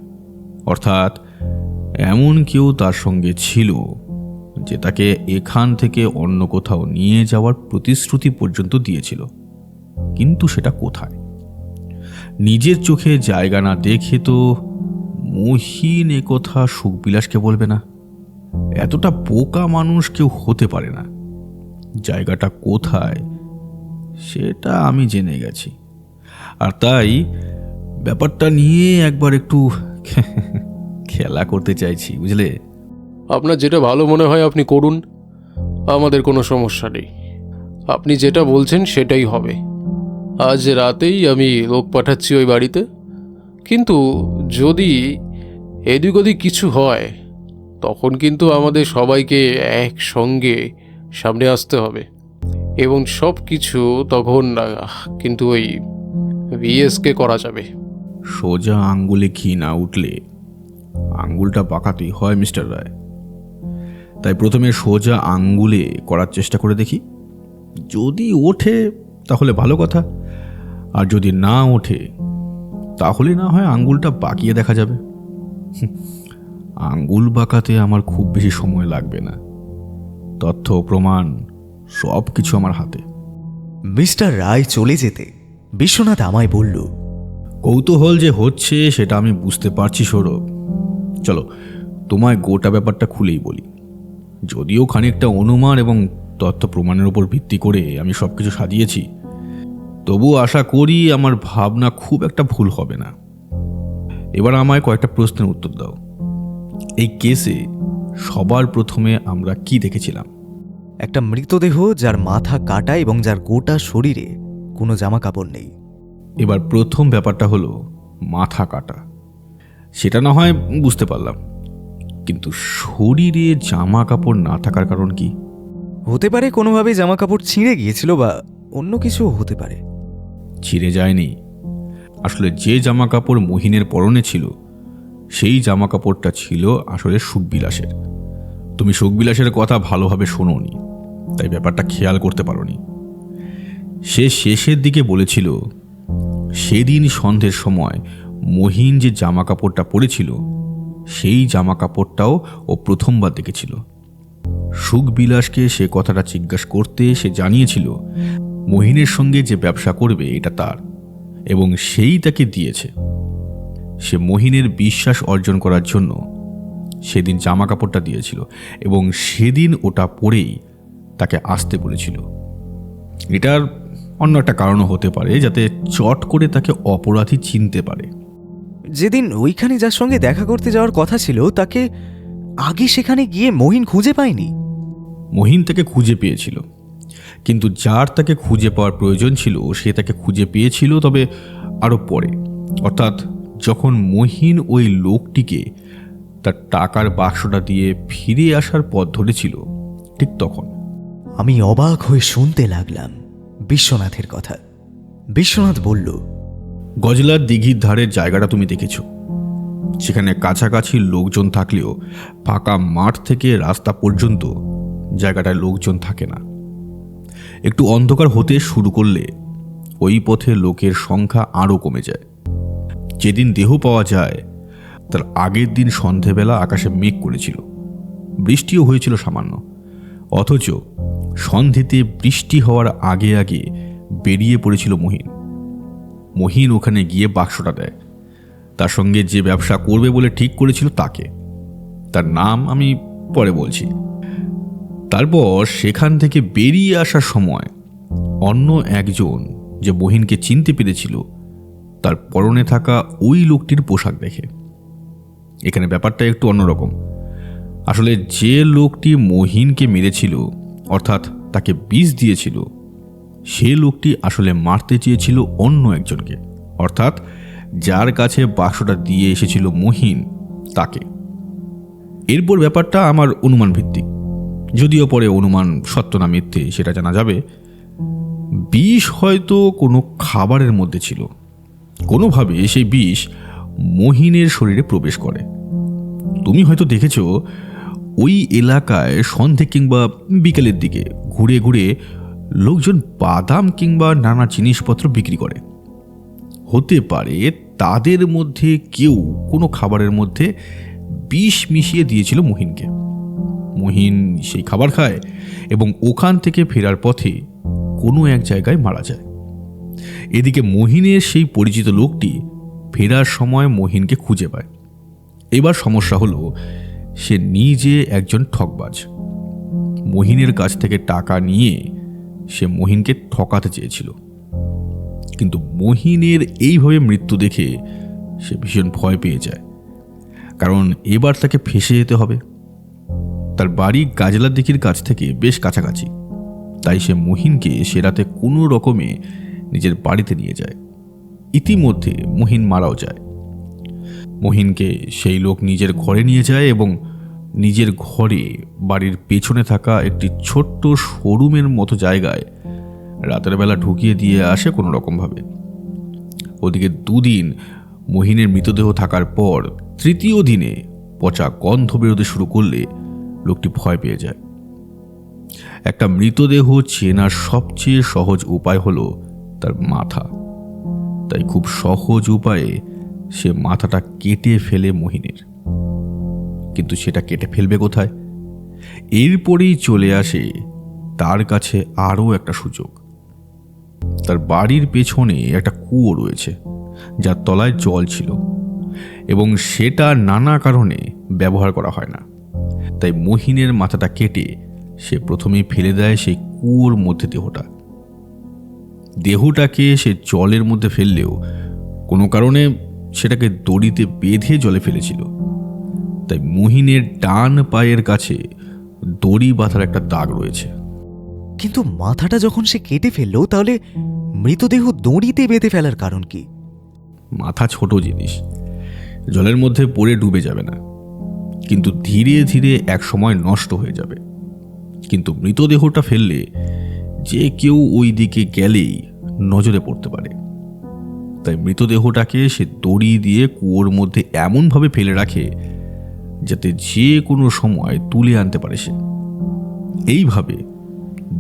অর্থাৎ এমন কেউ তার সঙ্গে ছিল যে তাকে এখান থেকে অন্য কোথাও নিয়ে যাওয়ার প্রতিশ্রুতি পর্যন্ত দিয়েছিল, কিন্তু সেটা কোথায়? নিজের চোখে জায়গা না দেখে তো মহিন একথা সুখবিলাসকে বলবে না। এতটা বোকা মানুষ কেউ হতে পারে না। জায়গাটা কোথায় সেটা আমি জেনে গেছি, আর তাই ব্যাপারটা নিয়ে একবার একটু খেলা করতে চাইছি, বুঝলে? আপনার যেটা ভালো মনে হয় আপনি করুন, আমাদের কোনো সমস্যা নেই। আপনি যেটা বলছেন সেটাই হবে। আজ রাতেই আমি লোক পাঠাচ্ছি ওই বাড়িতে, কিন্তু যদি এদিক ওদিক কিছু হয় তখন কিন্তু আমাদের সবাইকে একসঙ্গে সামনে আসতে হবে, এবং সব কিছু তখন কিন্তু ওই ভিএসকে করা যাবে। সোজা আঙ্গুলে ঘি না উঠলে আঙ্গুলটা বাঁকাতেই হয় মিস্টার রায়। তাই প্রথমে সোজা আঙ্গুলে করার চেষ্টা করে দেখি, যদি ওঠে তাহলে ভালো কথা, আর যদি না ওঠে তাহলে না হয় আঙ্গুলটা বাঁকিয়ে দেখা যাবে। আঙ্গুল বাঁকাতে আমার খুব বেশি সময় লাগবে না, তথ্য প্রমাণ সব কিছু আমার হাতে। মিস্টার রায় চলে যেতে বিশ্বনাথ আমায় বলল, কৌতূহল যে হচ্ছে সেটা আমি বুঝতে পারছি সৌরভ। চলো তোমায় গোটা ব্যাপারটা খুলেই বলি। যদিও খানিকটা অনুমান এবং তথ্য প্রমাণের উপর ভিত্তি করে আমি সব কিছু সাজিয়েছি, তবু আশা করি আমার ভাবনা খুব একটা ভুল হবে না। এবার আমায় কয়েকটা প্রশ্নের উত্তর দাও। এই কেসে সবার প্রথমে আমরা কি দেখেছিলাম? একটা মৃতদেহ যার মাথা কাটা এবং যার গোটা শরীরে কোনো জামা কাপড় নেই। এবার প্রথম ব্যাপারটা হলো মাথা কাটা। সেটা না হয় বুঝতে পারলাম, কিন্তু শরীরে জামা কাপড় না থাকার কারণ কি? হতে পারে কোনোভাবে জামা কাপড় ছিঁড়ে গিয়েছিল, বা অন্য কিছু হতে পারে। ছিঁড়ে যায়নি। আসলে যে জামা কাপড় মহিনের পরনে ছিল সেই জামা কাপড়টা ছিল আসলে সুখবিলাসের। তুমি সুখবিলাসের কথা ভালোভাবে শোনোনি, তাই ব্যাপারটা খেয়াল করতে পারোনি। সে শেষের দিকে বলেছিল সেদিন সন্ধ্যের সময় মহিন যে জামা কাপড়টা পরেছিল সেই জামা কাপড়টাও ও প্রথমবার দেখেছিল। সুখবিলাসকে সে কথাটা জিজ্ঞাসা করতে সে জানিয়েছিল মহিনের সঙ্গে যে ব্যবসা করবে এটা তার, এবং সেই তাকে দিয়েছে। সে মহিনের বিশ্বাস অর্জন করার জন্য সেদিন জামা কাপড়টা দিয়েছিল, এবং সেদিন ওটা পরেই তাকে আসতে বলেছিল। এটার অন্য একটা কারণও হতে পারে, যাতে চট করে তাকে অপরাধী চিনতে পারে। যেদিন ওইখানে যার সঙ্গে দেখা করতে যাওয়ার কথা ছিল তাকে আগে সেখানে গিয়ে মহিন খুঁজে পায়নি। মহিন তাকে খুঁজে পেয়েছিল, কিন্তু যার তাকে খুঁজে পাওয়ার প্রয়োজন ছিল সে তাকে খুঁজে পেয়েছিল, তবে আরও পরে। অর্থাৎ যখন মহিন ওই লোকটিকে তার টাকার বাক্সটা দিয়ে ফিরে আসার পথ ধরেছিল ঠিক তখন। আমি অবাক হয়ে শুনতে লাগলাম বিশ্বনাথের কথা। বিশ্বনাথ বলল, গজলার দিঘির ধারের জায়গাটা তুমি দেখেছ। সেখানে কাছাকাছি লোকজন থাকলেও ফাঁকা মাঠ থেকে রাস্তা পর্যন্ত জায়গাটায় লোকজন থাকে না। একটু অন্ধকার হতে শুরু করলে ওই পথে লোকের সংখ্যা আরও কমে যায়। যেদিন দেহ পাওয়া যায় তার আগের দিন সন্ধেবেলা আকাশে মেঘ করেছিল, বৃষ্টিও হয়েছিল সামান্য। অথচ সন্ধেতে বৃষ্টি হওয়ার আগে আগে বেরিয়ে পড়েছিল মহিন। মহিন ওখানে গিয়ে বাক্সটা দেয়। তার সঙ্গে যে ব্যবসা করবে বলে ঠিক করেছিল তাকে, তার নাম আমি পরে বলছি। তারপর সেখান থেকে বেরিয়ে আসার সময় অন্য একজন যে মহিনকে চিনতে পেরেছিল তার পরনে থাকা ওই লোকটির পোশাক দেখে। এখানে ব্যাপারটা একটু অন্যরকম। আসলে যে লোকটি মহিনকে মেরেছিল, অর্থাৎ তাকে বিষ দিয়েছিল, সে লোকটি আসলে মারতে চেয়েছিল অন্য একজনকে, অর্থাৎ যার কাছে বাক্সটা দিয়ে এসেছিল মহিন তাকে। এরপর ব্যাপারটা আমার অনুমান ভিত্তিক। যদিও পরে অনুমান সত্য না মিথ্যে সেটা জানা যাবে। বিষ হয়তো কোনো খাবারের মধ্যে ছিল, কোনোভাবে সেই বিষ মহিনের শরীরে প্রবেশ করে। তুমি হয়তো দেখেছ ওই এলাকায় সন্ধে কিংবা বিকেলের দিকে ঘুরে ঘুরে লোকজন বাদাম কিংবা নানা জিনিসপত্র বিক্রি করে। হতে পারে তাদের মধ্যে কেউ কোনো খাবারের মধ্যে বিষ মিশিয়ে দিয়েছিল মহিনকে। মহিন সেই খাবার খায় এবং ওখান থেকে ফেরার পথে কোনো এক জায়গায় মারা যায়। এদিকে মহিনের সেই পরিচিত লোকটি ফেরার সময় মহিনকে খুঁজে পায়। এবার সমস্যা হলো সে নিজে একজন ঠকবাজ। মহিনের কাছ থেকে টাকা নিয়ে সে মহিনকে ঠকাতে চেয়েছিল, কিন্তু মহিনের এইভাবে মৃত্যু দেখে সে ভীষণ ভয় পেয়ে যায়, কারণ এবার তাকে ফেঁসে যেতে হবে। তার বাড়ি গাজলার দিঘির কাছ থেকে বেশ কাছাকাছি, তাই সে মহিনকে সে রাতে কোনো রকমে নিজের বাড়িতে নিয়ে যায়। ইতিমধ্যে মহিন মারাও যায়। মহিনকে সেই লোক নিজের ঘরে নিয়ে যায় এবং নিজের ঘরে বাড়ির পেছনে থাকা একটি ছোট্ট শোরুমের মতো জায়গায় রাতের বেলা ঢুকিয়ে দিয়ে আসে কোনো রকমভাবে। ওদিকে 2 দিন মহিনের মৃতদেহ থাকার পর 3য় দিনে পচা গন্ধ বেরোতে শুরু করলে লোকটি ভয় পেয়ে যায়। একটা মৃতদেহ চেনার সবচেয়ে সহজ উপায় হলো তার মাথা, তাই খুব সহজ উপায়ে সে মাথাটা কেটে ফেলে মহিনের। কিন্তু সেটা কেটে ফেলবে কোথায়? এরপরেই চলে আসে তার কাছে আরও একটা সুযোগ। তার বাড়ির পেছনে একটা কুয়ো রয়েছে যার তলায় জল ছিল এবং সেটা নানা কারণে ব্যবহার করা হয় না। তাই মহিনের মাথাটা কেটে সে প্রথমেই ফেলে দেয় সেই কুয়োর মধ্যে দেহটাকে সে জলের মধ্যে ফেললেও কোনো কারণে সেটাকে দড়িতে বেঁধে জলে ফেলেছিল। তাই মহিনের ডান পায়ের কাছে দড়ি বাঁধার একটা দাগ রয়েছে। কিন্তু মাথাটা যখন সে কেটে ফেললো, তাহলে মৃতদেহ দড়িতে বেঁধে ফেলার কারণ কি? মাথা ছোট জিনিস, জলের মধ্যে পড়ে ডুবে যাবে না, কিন্তু ধীরে ধীরে এক সময় নষ্ট হয়ে যাবে। কিন্তু মৃতদেহটা ফেললে যে কেউ ওই দিকে গেলেই নজরে পড়তে পারে। তাই মৃতদেহটাকে সে দড়ি দিয়ে কুয়োর মধ্যে এমনভাবে ফেলে রাখে যাতে যে কোনো সময় তুলে আনতে পারে সে। এইভাবে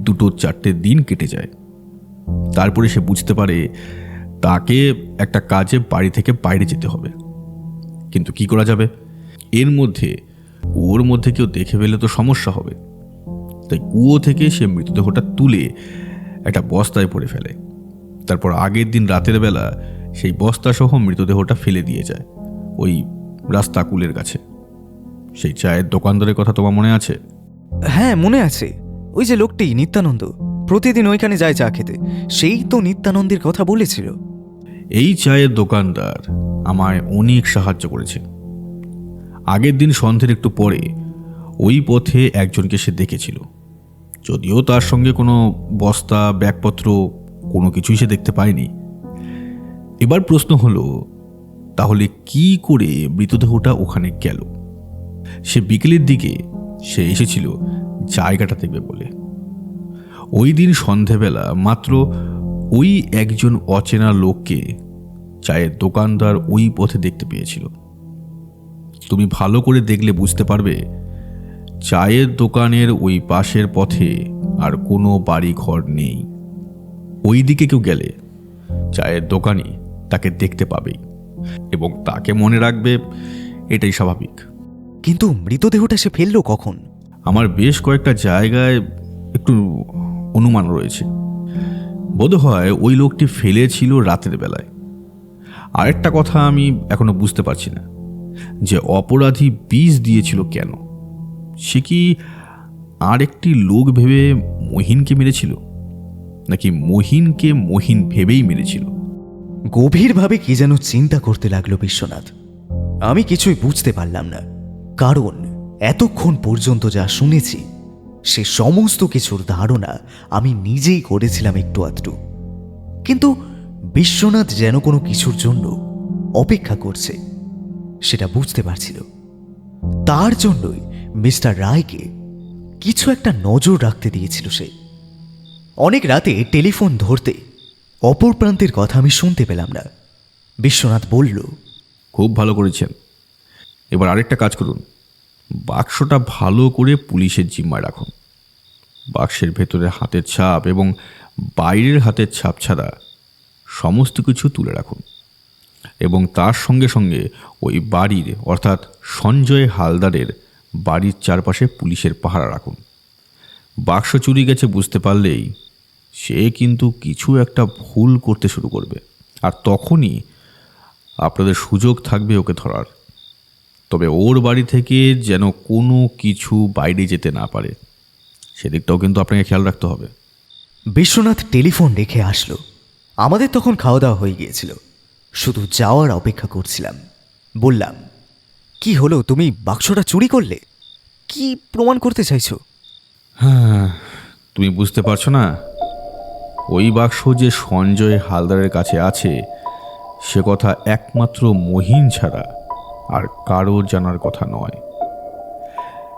2-4টে দিন কেটে যায়। তারপরে সে বুঝতে পারে তাকে একটা কাজে বাড়ি থেকে বাইরে যেতে হবে। কিন্তু কি করা যাবে? এর মধ্যে কুয়োর মধ্যে কেউ দেখে ফেলে তো সমস্যা হবে। তাই কুয়ো থেকে সে মৃতদেহটা তুলে একটা বস্তায় পড়ে ফেলে। তারপর আগের দিন রাতের বেলা সেই বস্তাসহ মৃতদেহটা ফেলে দিয়ে যায় ওই রাস্তা কুলের কাছে। সেই চায়ের দোকানদারের কথা তোমার মনে আছে? হ্যাঁ, মনে আছে। ওই যে লোকটি নিত্যানন্দ প্রতিদিন ওইখানে যায় চা খেতে, সেই তো নিত্যানন্দের কথা বলেছিল। এই চায়ের দোকানদার আমায় অনেক সাহায্য করেছে। আগের দিন সন্ধ্যের একটু পরে ওই পথে একজনকে সে দেখেছিল, যদিও তার সঙ্গে কোনো বস্তা ব্যাগপত্র কোনো কিছুই সে দেখতে পায়নি। এবার প্রশ্ন হলো, তাহলে কি করে মৃতদেহটা ওখানে গেল? সে বিকেলের দিকে সে এসেছিল জায়গাটা দেখবে বলে। ওই দিন সন্ধেবেলা মাত্র ওই একজন অচেনা লোককে চায়ের দোকানদার ওই পথে দেখতে পেয়েছিল। তুমি ভালো করে দেখলে বুঝতে পারবে চায়ের দোকানের ওই পাশের পথে আর কোনো বাড়ি ঘর নেই। ওই দিকে কেউ গেলে চায়ের দোকানি তাকে দেখতে পাবেই এবং তাকে মনে রাখবে, এটাই স্বাভাবিক। কিন্তু মৃতদেহটা সে ফেললো কখন? আমার বেশ কয়েকটা জায়গায় একটু অনুমান রয়েছে। বোধহয় ওই লোকটি ফেলেছিল রাতের বেলায়। আরেকটা কথা আমি এখনো বুঝতে পারছি না যে অপরাধী বিষ দিয়েছিল কেন। সে কি আরেকটি লোক ভেবে মহিনকে মেরেছিল, নাকি মহিনকে মহিন ভেবেই মেরেছিল? গভীরভাবে কি যেন চিন্তা করতে লাগলো বিশ্বনাথ। আমি কিছুই বুঝতে পারলাম না, কারণ এতক্ষণ পর্যন্ত যা শুনেছি সে সমস্ত কিছুর ধারণা আমি নিজেই করেছিলাম একটু আধটু। কিন্তু বিশ্বনাথ যেন কোনো কিছুর জন্য অপেক্ষা করছে, সেটা বুঝতে পারছিল। তার জন্যই মিস্টার রায়কে কিছু একটা নজর রাখতে দিয়েছিল সে। অনেক রাতে টেলিফোন ধরতে অপর প্রান্তের কথা আমি শুনতে পেলাম না। বিশ্বনাথ বলল, খুব ভালো করেছেন। এবার আরেকটা কাজ করুন, বাক্সটা ভালো করে পুলিশের জিম্মায় রাখুন। বাক্সের ভেতরে হাতের ছাপ এবং বাইরের হাতের ছাপ ছাড়া সমস্ত কিছু তুলে রাখুন, এবং তার সঙ্গে সঙ্গে ওই বাড়ির অর্থাৎ সঞ্জয় হালদারের বাড়ির চারপাশে পুলিশের পাহারা রাখুন। বাক্স চুরি গেছে বুঝতে পারলেই সে কিন্তু কিছু একটা ভুল করতে শুরু করবে, আর তখনই আপনাদের সুযোগ থাকবে ওকে ধরার। তবে ওর বাড়ি থেকে যেন কোনো কিছু বাইরে যেতে না পারে, সেদিকটাও কিন্তু আপনাকে খেয়াল রাখতে হবে। বিশ্বনাথ টেলিফোন রেখে আসলো। আমাদের তখন খাওয়া দাওয়া হয়ে গিয়েছিল, শুধু যাওয়ার অপেক্ষা করছিলাম। বললাম, কি হলো, তুমি বাক্সটা চুরি করলে? কি প্রমাণ করতে চাইছো? হ্যাঁ, তুমি বুঝতে পারছো না? ওই বাক্স যে সঞ্জয় হালদারের কাছে আছে সে কথা একমাত্র মহিন ছাড়া আর কারোর জানার কথা নয়।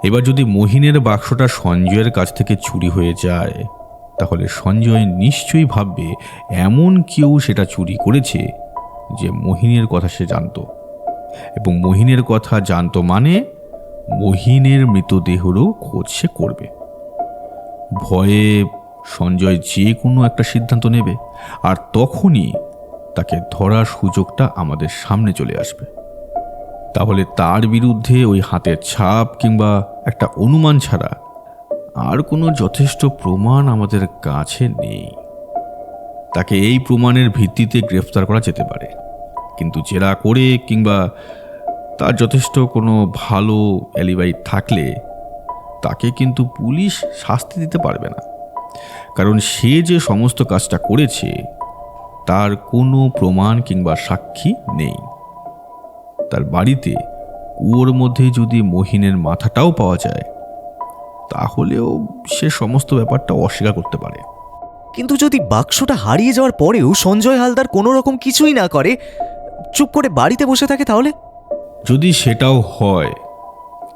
এবার যদি মহিনের বাক্সটা সঞ্জয়ের কাছ থেকে চুরি হয়ে যায়, তাহলে সঞ্জয় নিশ্চয়ই ভাববে এমন কেউ সেটা চুরি করেছে যে মহিনের কথা সে জানতো, এবং মহিনের কথা জানতো মানে মহিনের মৃতদেহেরও খোঁজ সে করবে। ভয়ে সঞ্জয় যে কোনো একটা সিদ্ধান্ত নেবে, আর তখনই তাকে ধরার সুযোগটা আমাদের সামনে চলে আসবে। তাহলে তার বিরুদ্ধে ওই হাতের ছাপ কিংবা একটা অনুমান ছাড়া আর কোনো যথেষ্ট প্রমাণ আমাদের কাছে নেই। তাকে এই প্রমাণের ভিত্তিতে গ্রেফতার করা যেতে পারে, কিন্তু জেরা করে কিংবা তার যথেষ্ট কোনো ভালো অ্যালিবাই থাকলে তাকে কিন্তু পুলিশ শাস্তি দিতে পারবে না, কারণ সে যে সমস্ত কাজটা করেছে তার কোনো প্রমাণ কিংবা সাক্ষী নেই। তার বাড়িতে কুয়োর মধ্যে যদি মহিনের মাথাটাও পাওয়া যায়, তাহলেও সে সমস্ত ব্যাপারটা অস্বীকার করতে পারে। কিন্তু যদি বাক্সটা হারিয়ে যাওয়ার পরেও সঞ্জয় হালদার কোনো রকম কিছুই না করে, চুপ করে বাড়িতে বসে থাকে, তাহলে? যদি সেটাও হয়,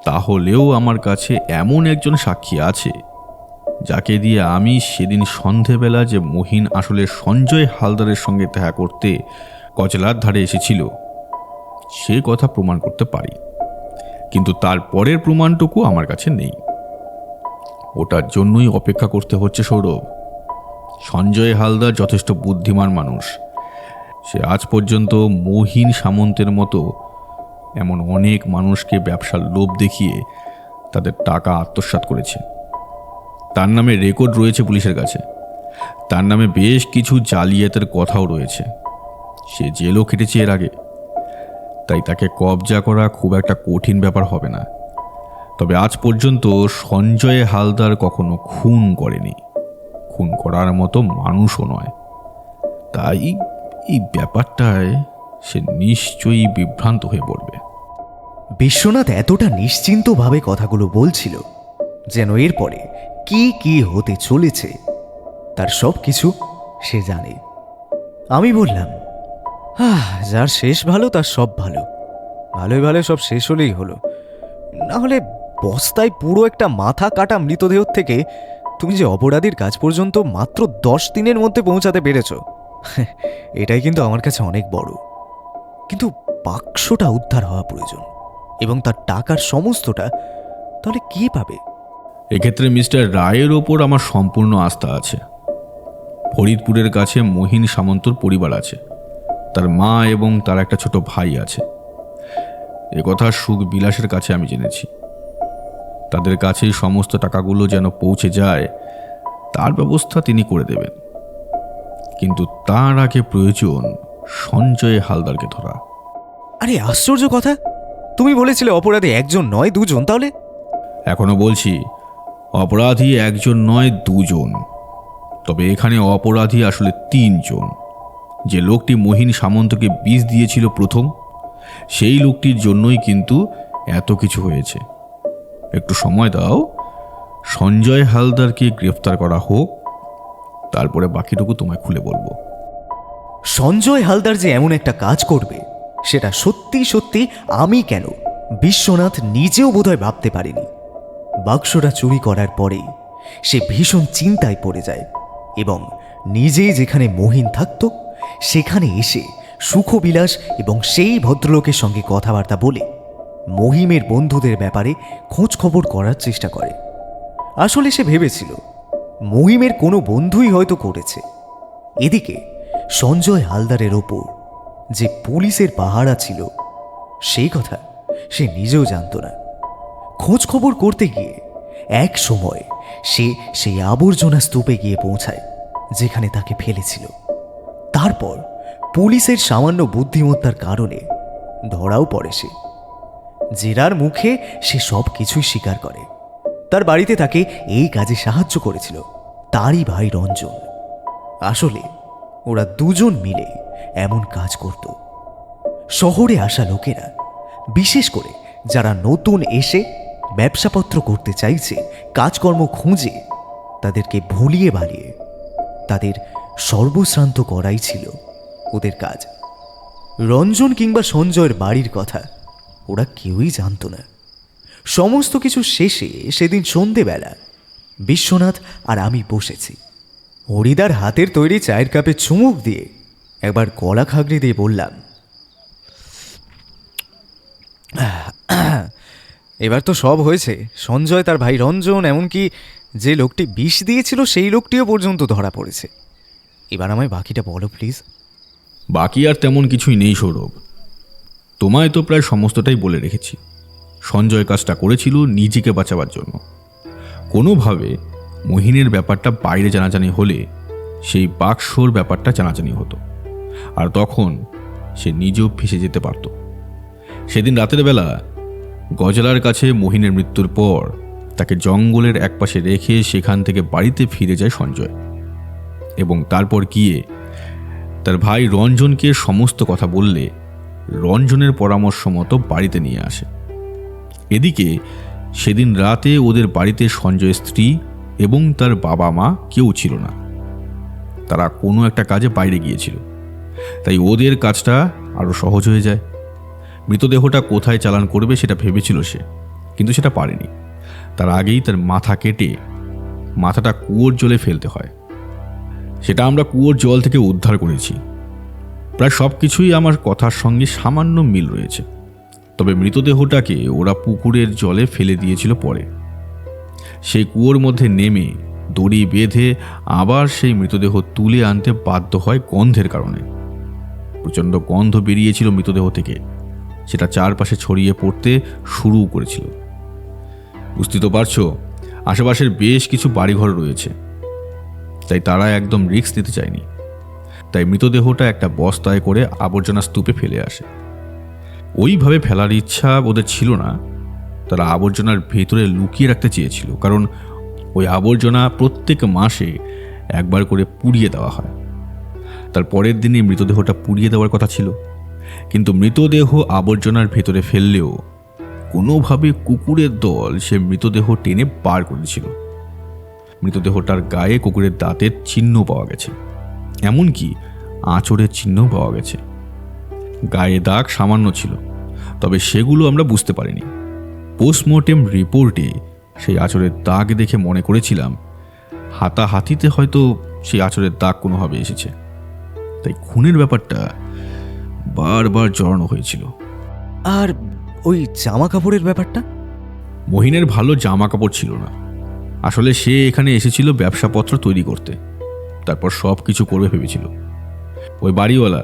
তাহলেও আমার কাছে এমন একজন সাক্ষী আছে যাকে দিয়ে আমি সেদিন সন্ধেবেলা যে মহিন আসলে সঞ্জয় হালদারের সঙ্গে দেখা করতে কচলার ধারে এসেছিল সে কথা প্রমাণ করতে পারি, কিন্তু তার পরের প্রমাণটুকু আমার কাছে নেই। ওটার জন্যই অপেক্ষা করতে হচ্ছে সৌরভ। সঞ্জয় হালদার যথেষ্ট বুদ্ধিমান মানুষ। সে আজ পর্যন্ত মহিন সামন্তের মতো এমন অনেক মানুষকে ব্যবসার লোভ দেখিয়ে তাদের টাকা আত্মসাৎ করেছে। তার নামে রেকর্ড রয়েছে পুলিশের কাছে, তার নামে বেশ কিছু জালিয়াতের কথাও রয়েছে। সে জেলও খেটেছে এর আগে, তাই তাকে কবজা করা খুব একটা কঠিন ব্যাপার হবে না। তবে আজ পর্যন্ত সঞ্জয় হালদার কখনো খুন করেনি, খুন করার মতো মানুষও নয়। তাই এই ব্যাপারটায় সে নিশ্চয়ই বিভ্রান্ত হয়ে পড়বে। বিশ্বনাথ এতটা নিশ্চিন্তভাবে কথাগুলো বলছিল যেন এরপরে কি কি হতে চলেছে তার সব কিছু সে জানে। আমি বললাম, যার শেষ ভালো তার সব ভালো, ভালোই ভালো সব শেষ হলেই হলো। না হলে বস্তায় পুরো একটা মাথা কাটা মৃতদেহ থেকে তুমি যে অপরাধীর কাজ পর্যন্ত মাত্র 10 দিনের মধ্যে পৌঁছাতে পেরেছ, এটাই কিন্তু আমার কাছে অনেক বড়। কিন্তু বাক্সটা উদ্ধার হওয়া প্রয়োজন, এবং তার টাকার সমস্তটা তাহলে কে পাবে? এক্ষেত্রে মিস্টার রায়ের ওপর আমার সম্পূর্ণ আস্থা আছে। ফরিদপুরের কাছে মহিন সামন্তর পরিবার আছে, তার মা এবং তার একটা ছোট ভাই আছে। একথা সুখ বিলাসের কাছে আমি জেনেছি। তাদের কাছেই সমস্ত টাকাগুলো যেন পৌঁছে যায় তার ব্যবস্থা তিনি করে দেবেন, কিন্তু তার আগে প্রয়োজন সঞ্জয় হালদারকে ধরা। আরে আশ্চর্য কথা, তুমি বলেছিলে অপরাধী একজন নয় দুজন, তাহলে? এখনো বলছি অপরাধী একজন নয় দুজন, তবে এখানে অপরাধী আসলে 3 জন। যে লোকটি মহিন সামন্তকে বিষ দিয়েছিল প্রথম, সেই লোকটির জন্যই কিন্তু এত কিছু হয়েছে। একটু সময় দাও, সঞ্জয় হালদারকে গ্রেফতার করা হোক, তারপরে বাকিটুকু তোমায় খুলে বলবো। সঞ্জয় হালদার যে এমন একটা কাজ করবে সেটা সত্যি সত্যি আমি কেন বিশ্বনাথ নিজেও বোধহয় ভাবতে পারিনি। বাক্সটা চুরি করার পরেই সে ভীষণ চিন্তায় পড়ে যায় এবং নিজে যেখানে মহিন থাকত সেখানে এসে সুখবিলাস এবং সেই ভদ্রলোকের সঙ্গে কথাবার্তা বলে মহিমের বন্ধুদের ব্যাপারে খোঁজ খবর করার চেষ্টা করে। আসলে সে ভেবেছিল মহিমের কোনো বন্ধুই হয়তো করেছে। এদিকে সঞ্জয় হালদারের ওপর যে পুলিশের পাহারা ছিল সেই কথা সে নিজেও জানত না। খোঁজ খবর করতে গিয়ে এক সময় সে সেই আবর্জনা স্তূপে গিয়ে পৌঁছায় যেখানে তাকে ফেলেছিল। তারপর পুলিশের সামান্য বুদ্ধিমত্তার কারণে ধরাও পড়ে সে। জেরার মুখে সে সব কিছুই স্বীকার করে। তার বাড়িতে তাকে এই কাজে সাহায্য করেছিল তারই ভাই রঞ্জন। আসলে ওরা দুজন মিলে এমন কাজ করত। শহরে আসা লোকেরা, বিশেষ করে যারা নতুন এসে ব্যবসাপত্র করতে চাইছে, কাজকর্ম খুঁজে, তাদেরকে ভুলিয়ে বালিয়ে তাদের সর্বশ্রান্ত করাই ছিল ওদের কাজ। রঞ্জন কিংবা সঞ্জয়ের বাড়ির কথা ওরা কেউই জানত না। সমস্ত কিছু শেষে সেদিন সন্ধেবেলা বিশ্বনাথ আর আমি বসেছি। হরিদার হাতের তৈরি চায়ের কাপে চুমুক দিয়ে একবার গলা খাগড়ে দিয়ে বললাম, এবার তো সব হয়েছে। সঞ্জয়, তার ভাই রঞ্জন, এমনকি যে লোকটি বিষ দিয়েছিল সেই লোকটিও পর্যন্ত ধরা পড়েছে। এবার আমায় বাকিটা বলো প্লিজ। বাকি আর তেমন কিছুই নেই সৌরভ। তোমায় তো প্রায় সমস্তটাই বলে রেখেছি। সঞ্জয় কাজটা করেছিল নিজেকে বাঁচাবার জন্য। কোনোভাবে মোহিনীর ব্যাপারটা বাইরে জানাজানি হলে সেই বাক্সর ব্যাপারটা জানাজানি হতো, আর তখন সে নিজেও ফেঁসে যেতে পারত। সেদিন রাতের বেলা গজলার কাছে মোহিনীর মৃত্যুর পর তাকে জঙ্গলের একপাশে রেখে সেখান থেকে বাড়িতে ফিরে যায় সঞ্জয়, এবং তারপর গিয়ে তার ভাই রঞ্জনকে সমস্ত কথা বললে রঞ্জনের পরামর্শ মতো বাড়িতে নিয়ে আসে। এদিকে সেদিন রাতে ওদের বাড়িতে সঞ্জয়ের স্ত্রী এবং তার বাবা মা কেউ ছিল না। তারা কোনো একটা কাজে বাইরে গিয়েছিল, তাই ওদের কাজটা আরও সহজ হয়ে যায়। মৃতদেহটা কোথায় চালান করবে সেটা ভেবেছিল সে, কিন্তু সেটা পারেনি। তার আগেই তার মাথা কেটে মাথাটা কুয়োর জলে ফেলতে হয়। সেটা আমরা কুয়োর জল থেকে উদ্ধার করেছি। প্রায় সব কিছুই আমার কথার সঙ্গে সামান্য মিল রয়েছে, তবে মৃতদেহটাকে ওরা পুকুরের জলে ফেলে দিয়েছিল পরে। সেই কুয়োর মধ্যে নেমে দড়ি বেঁধে আবার সেই মৃতদেহ তুলে আনতে বাধ্য হয় গন্ধের কারণে। প্রচণ্ড গন্ধ বেরিয়েছিল মৃতদেহ থেকে, সেটা চারপাশে ছড়িয়ে পড়তে শুরু করেছিল। বুঝতে তো পারছো, আশেপাশের বেশ কিছু বাড়িঘর রয়েছে, তাই তারা একদম রিস্ক নিতে চায়নি। তাই মৃতদেহটা একটা বস্তায় করে আবর্জনা স্তূপে ফেলে আসে। ওইভাবে ফেলার ইচ্ছা ওদের ছিল না, তারা আবর্জনার ভেতরে লুকিয়ে রাখতে চেয়েছিল, কারণ ওই আবর্জনা প্রত্যেক মাসে একবার করে পুড়িয়ে দেওয়া হয়। তার পরের দিনে মৃতদেহটা পুড়িয়ে দেওয়ার কথা ছিল, কিন্তু মৃতদেহ আবর্জনার ভেতরে ফেললেও কোনোভাবে কুকুরের দল সে মৃতদেহ টেনে বার করেছিল। মৃতদেহটার গায়ে কুকুরের দাঁতের চিহ্ন পাওয়া গেছে, এমনকি আঁচড়ের চিহ্নও পাওয়া গেছে। গায়ে দাগ সামান্য ছিল, তবে সেগুলো আমরা বুঝতে পারিনি। পোস্টমর্টেম রিপোর্টে সেই আঁচড়ের দাগ দেখে মনে করেছিলাম হাতাহাতিতে হয়তো সেই আঁচড়ের দাগ কোনোভাবে এসেছে, তাই খুনের ব্যাপারটা বারবার জড়ানো হয়েছিল। আর ওই জামা কাপড়ের ব্যাপারটা? মহিনের ভালো জামা কাপড় ছিল না। আসলে সে এখানে এসেছিল ব্যবসাপত্র তৈরি করতে, তারপর সব কিছু করবে ভেবেছিল। ওই বাড়িওয়ালা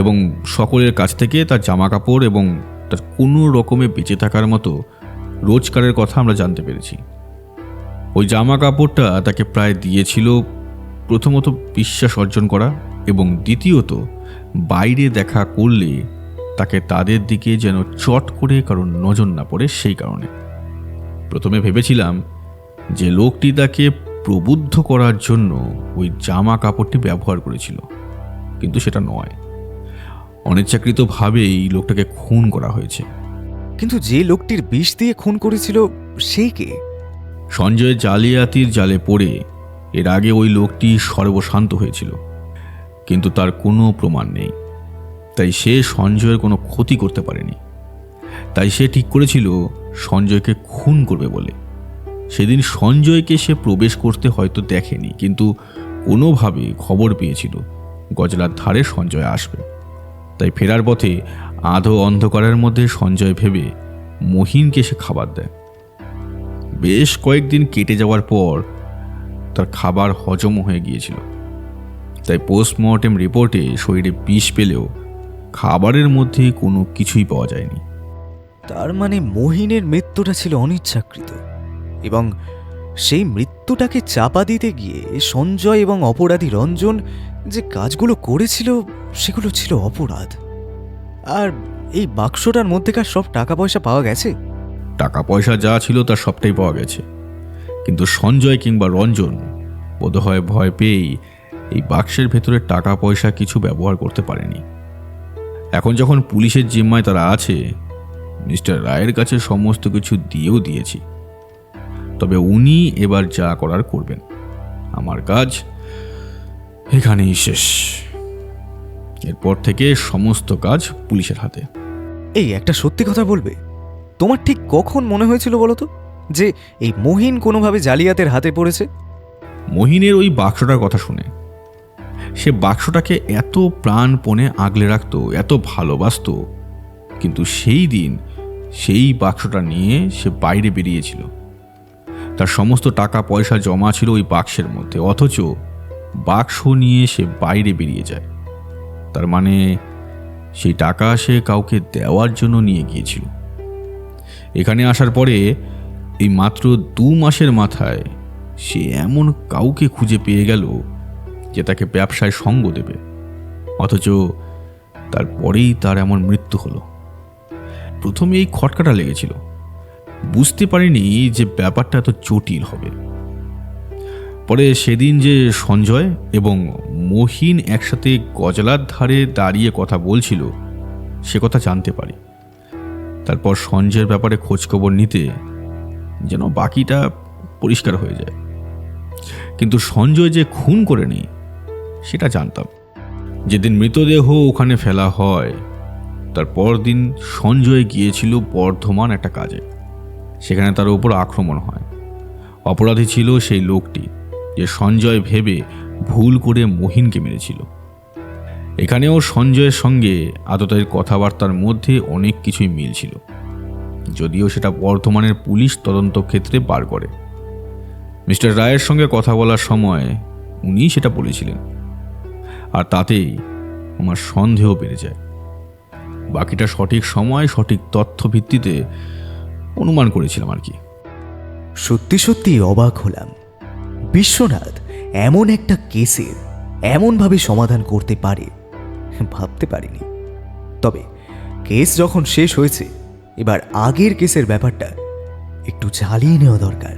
এবং সকলের কাছ থেকে তার জামা কাপড় এবং তার কোনো রকমে বেঁচে থাকার মতো রোজগারের কথা আমরা জানতে পেরেছি। ওই জামা কাপড়টা তাকে প্রায় দিয়েছিল প্রথমত বিশ্বাস অর্জন করা, এবং দ্বিতীয়ত বাইরে দেখা করলে তাকে তাদের দিকে যেন চট করে কারণ নজর না পড়ে সেই কারণে। প্রথমে ভেবেছিলাম যে লোকটি তাকে প্রবুদ্ধ করার জন্য ওই জামা কাপড়টি ব্যবহার করেছিল, কিন্তু সেটা নয়। অনিচ্ছাকৃতভাবেই লোকটাকে খুন করা হয়েছে। কিন্তু যে লোকটির বিষ দিয়ে খুন করেছিল সেই কে? সঞ্জয় জালিয়াতির জালে পড়ে এর আগে ওই লোকটি সর্বশান্ত হয়েছিল, কিন্তু তার কোনো প্রমাণ নেই, তাই সে সঞ্জয়ের কোনো ক্ষতি করতে পারেনি। তাই সে ঠিক করেছিল সঞ্জয়কে খুন করবে বলে। সেদিন সঞ্জয়কে সে প্রবেশ করতে হয়তো দেখেনি, কিন্তু কোনোভাবে খবর পেয়েছিল গজলার ধারে সঞ্জয় আসবে। তাই ফেরার পথে আধো অন্ধকারের মধ্যে সঞ্জয় ভেবে মহিনকে সে খাবার দেয়। বেশ কয়েকদিন কেটে যাওয়ার পর তার খাবার হজম হয়ে গিয়েছিল, তাই পোস্টমর্টেম রিপোর্টে শরীরে বিষ পেলেও খাবারের মধ্যে কোনো কিছুই পাওয়া যায়নি। তার মানে মহিনের মৃত্যুটা ছিল অনিচ্ছাকৃত, এবং সেই মৃত্যুটাকে চাপা দিতে গিয়ে সঞ্জয় এবং অপরাধী রঞ্জন যে কাজগুলো করেছিল সেগুলো ছিল অপরাধ। আর এই বাক্সটার মধ্যেকার সব টাকা পয়সা পাওয়া গেছে? টাকা পয়সা যা ছিল তার সবটাই পাওয়া গেছে, কিন্তু সঞ্জয় কিংবা রঞ্জন বোধহয় ভয় পেয়েই এই বাক্সের ভেতরে টাকা পয়সা কিছু ব্যবহার করতে পারেনি। এখন যখন পুলিশের জিম্মায় তারা আছে, মিস্টার রায়ের কাছে সমস্ত কিছু দিয়েও দিয়েছি, তবে উনি এবার যা করার করবেন। আমার কাজ এখানেই শেষ। এরপর থেকে সমস্ত কাজ পুলিশের হাতে। এই একটা সত্যি কথা বলবে, তোমার ঠিক কখন মনে হয়েছিল বলো তো যে এই মহিন কোনোভাবে জালিয়াতের হাতে পড়েছে? মহিনের ওই বাক্সটার কথা শুনে। সে বাক্সটাকে এত প্রাণপণে আগলে রাখত, এত ভালোবাসতো, কিন্তু সেই দিন সেই বাক্সটা নিয়ে সে বাইরে বেরিয়েছিল। তার সমস্ত টাকা পয়সা জমা ছিল ওই বাক্সের মধ্যে, অথচ বাক্স নিয়ে সে বাইরে বেরিয়ে যায়। তার মানে সেই টাকা সে কাউকে দেওয়ার জন্য নিয়ে গিয়েছিল। এখানে আসার পরে এই মাত্র 2 মাসের মাথায় সে এমন কাউকে খুঁজে পেয়ে গেল যে তাকে ব্যবসায় সঙ্গ দেবে, অথচ তারপরেই তার এমন মৃত্যু হলো। প্রথমে এই খটকাটা লেগেছিল, বুঝতে পারিনি যে ব্যাপারটা এত জটিল হবে। পরে সেদিন যে সঞ্জয় এবং মহিন একসাথে গজলার ধারে দাঁড়িয়ে কথা বলছিল সে কথা জানতে পারি। তারপর সঞ্জয়ের ব্যাপারে খোঁজখবর নিতে যেন বাকিটা পরিষ্কার হয়ে যায়। কিন্তু সঞ্জয় যে খুন করেনি সেটা জানতাম। যেদিন মৃতদেহ ওখানে ফেলা হয় তার পরদিন সঞ্জয় গিয়েছিল বর্ধমান একটা কাজে। সেখানে তার উপর আক্রমণ হয়। অপরাধী ছিল সেই লোকটি যে সঞ্জয় ভেবে ভুল করে মহিনকে মেরেছিল। এখানেও সঞ্জয়ের সঙ্গে আততায়ীর কথাবার্তার মধ্যে অনেক কিছুই মিল ছিল, যদিও সেটা বর্ধমানের পুলিশ তদন্ত ক্ষেত্রে বার করে। মিস্টার রায়ের সঙ্গে কথা বলার সময় উনি সেটা বলেছিলেন, আর তাতেই আমার সন্দেহ বেড়ে যায়। বাকিটা সঠিক সময় সঠিক তথ্য ভিত্তিতে অনুমান করেছিলাম আর কি। সত্যি সত্যি অবাক হলাম, বিশ্বনাথ এমন একটা কেসের এমনভাবে সমাধান করতে পারে ভাবতে পারিনি। তবে কেস যখন শেষ হয়েছে, এবার আগের কেসের ব্যাপারটা একটু ঝালিয়ে নেওয়া দরকার।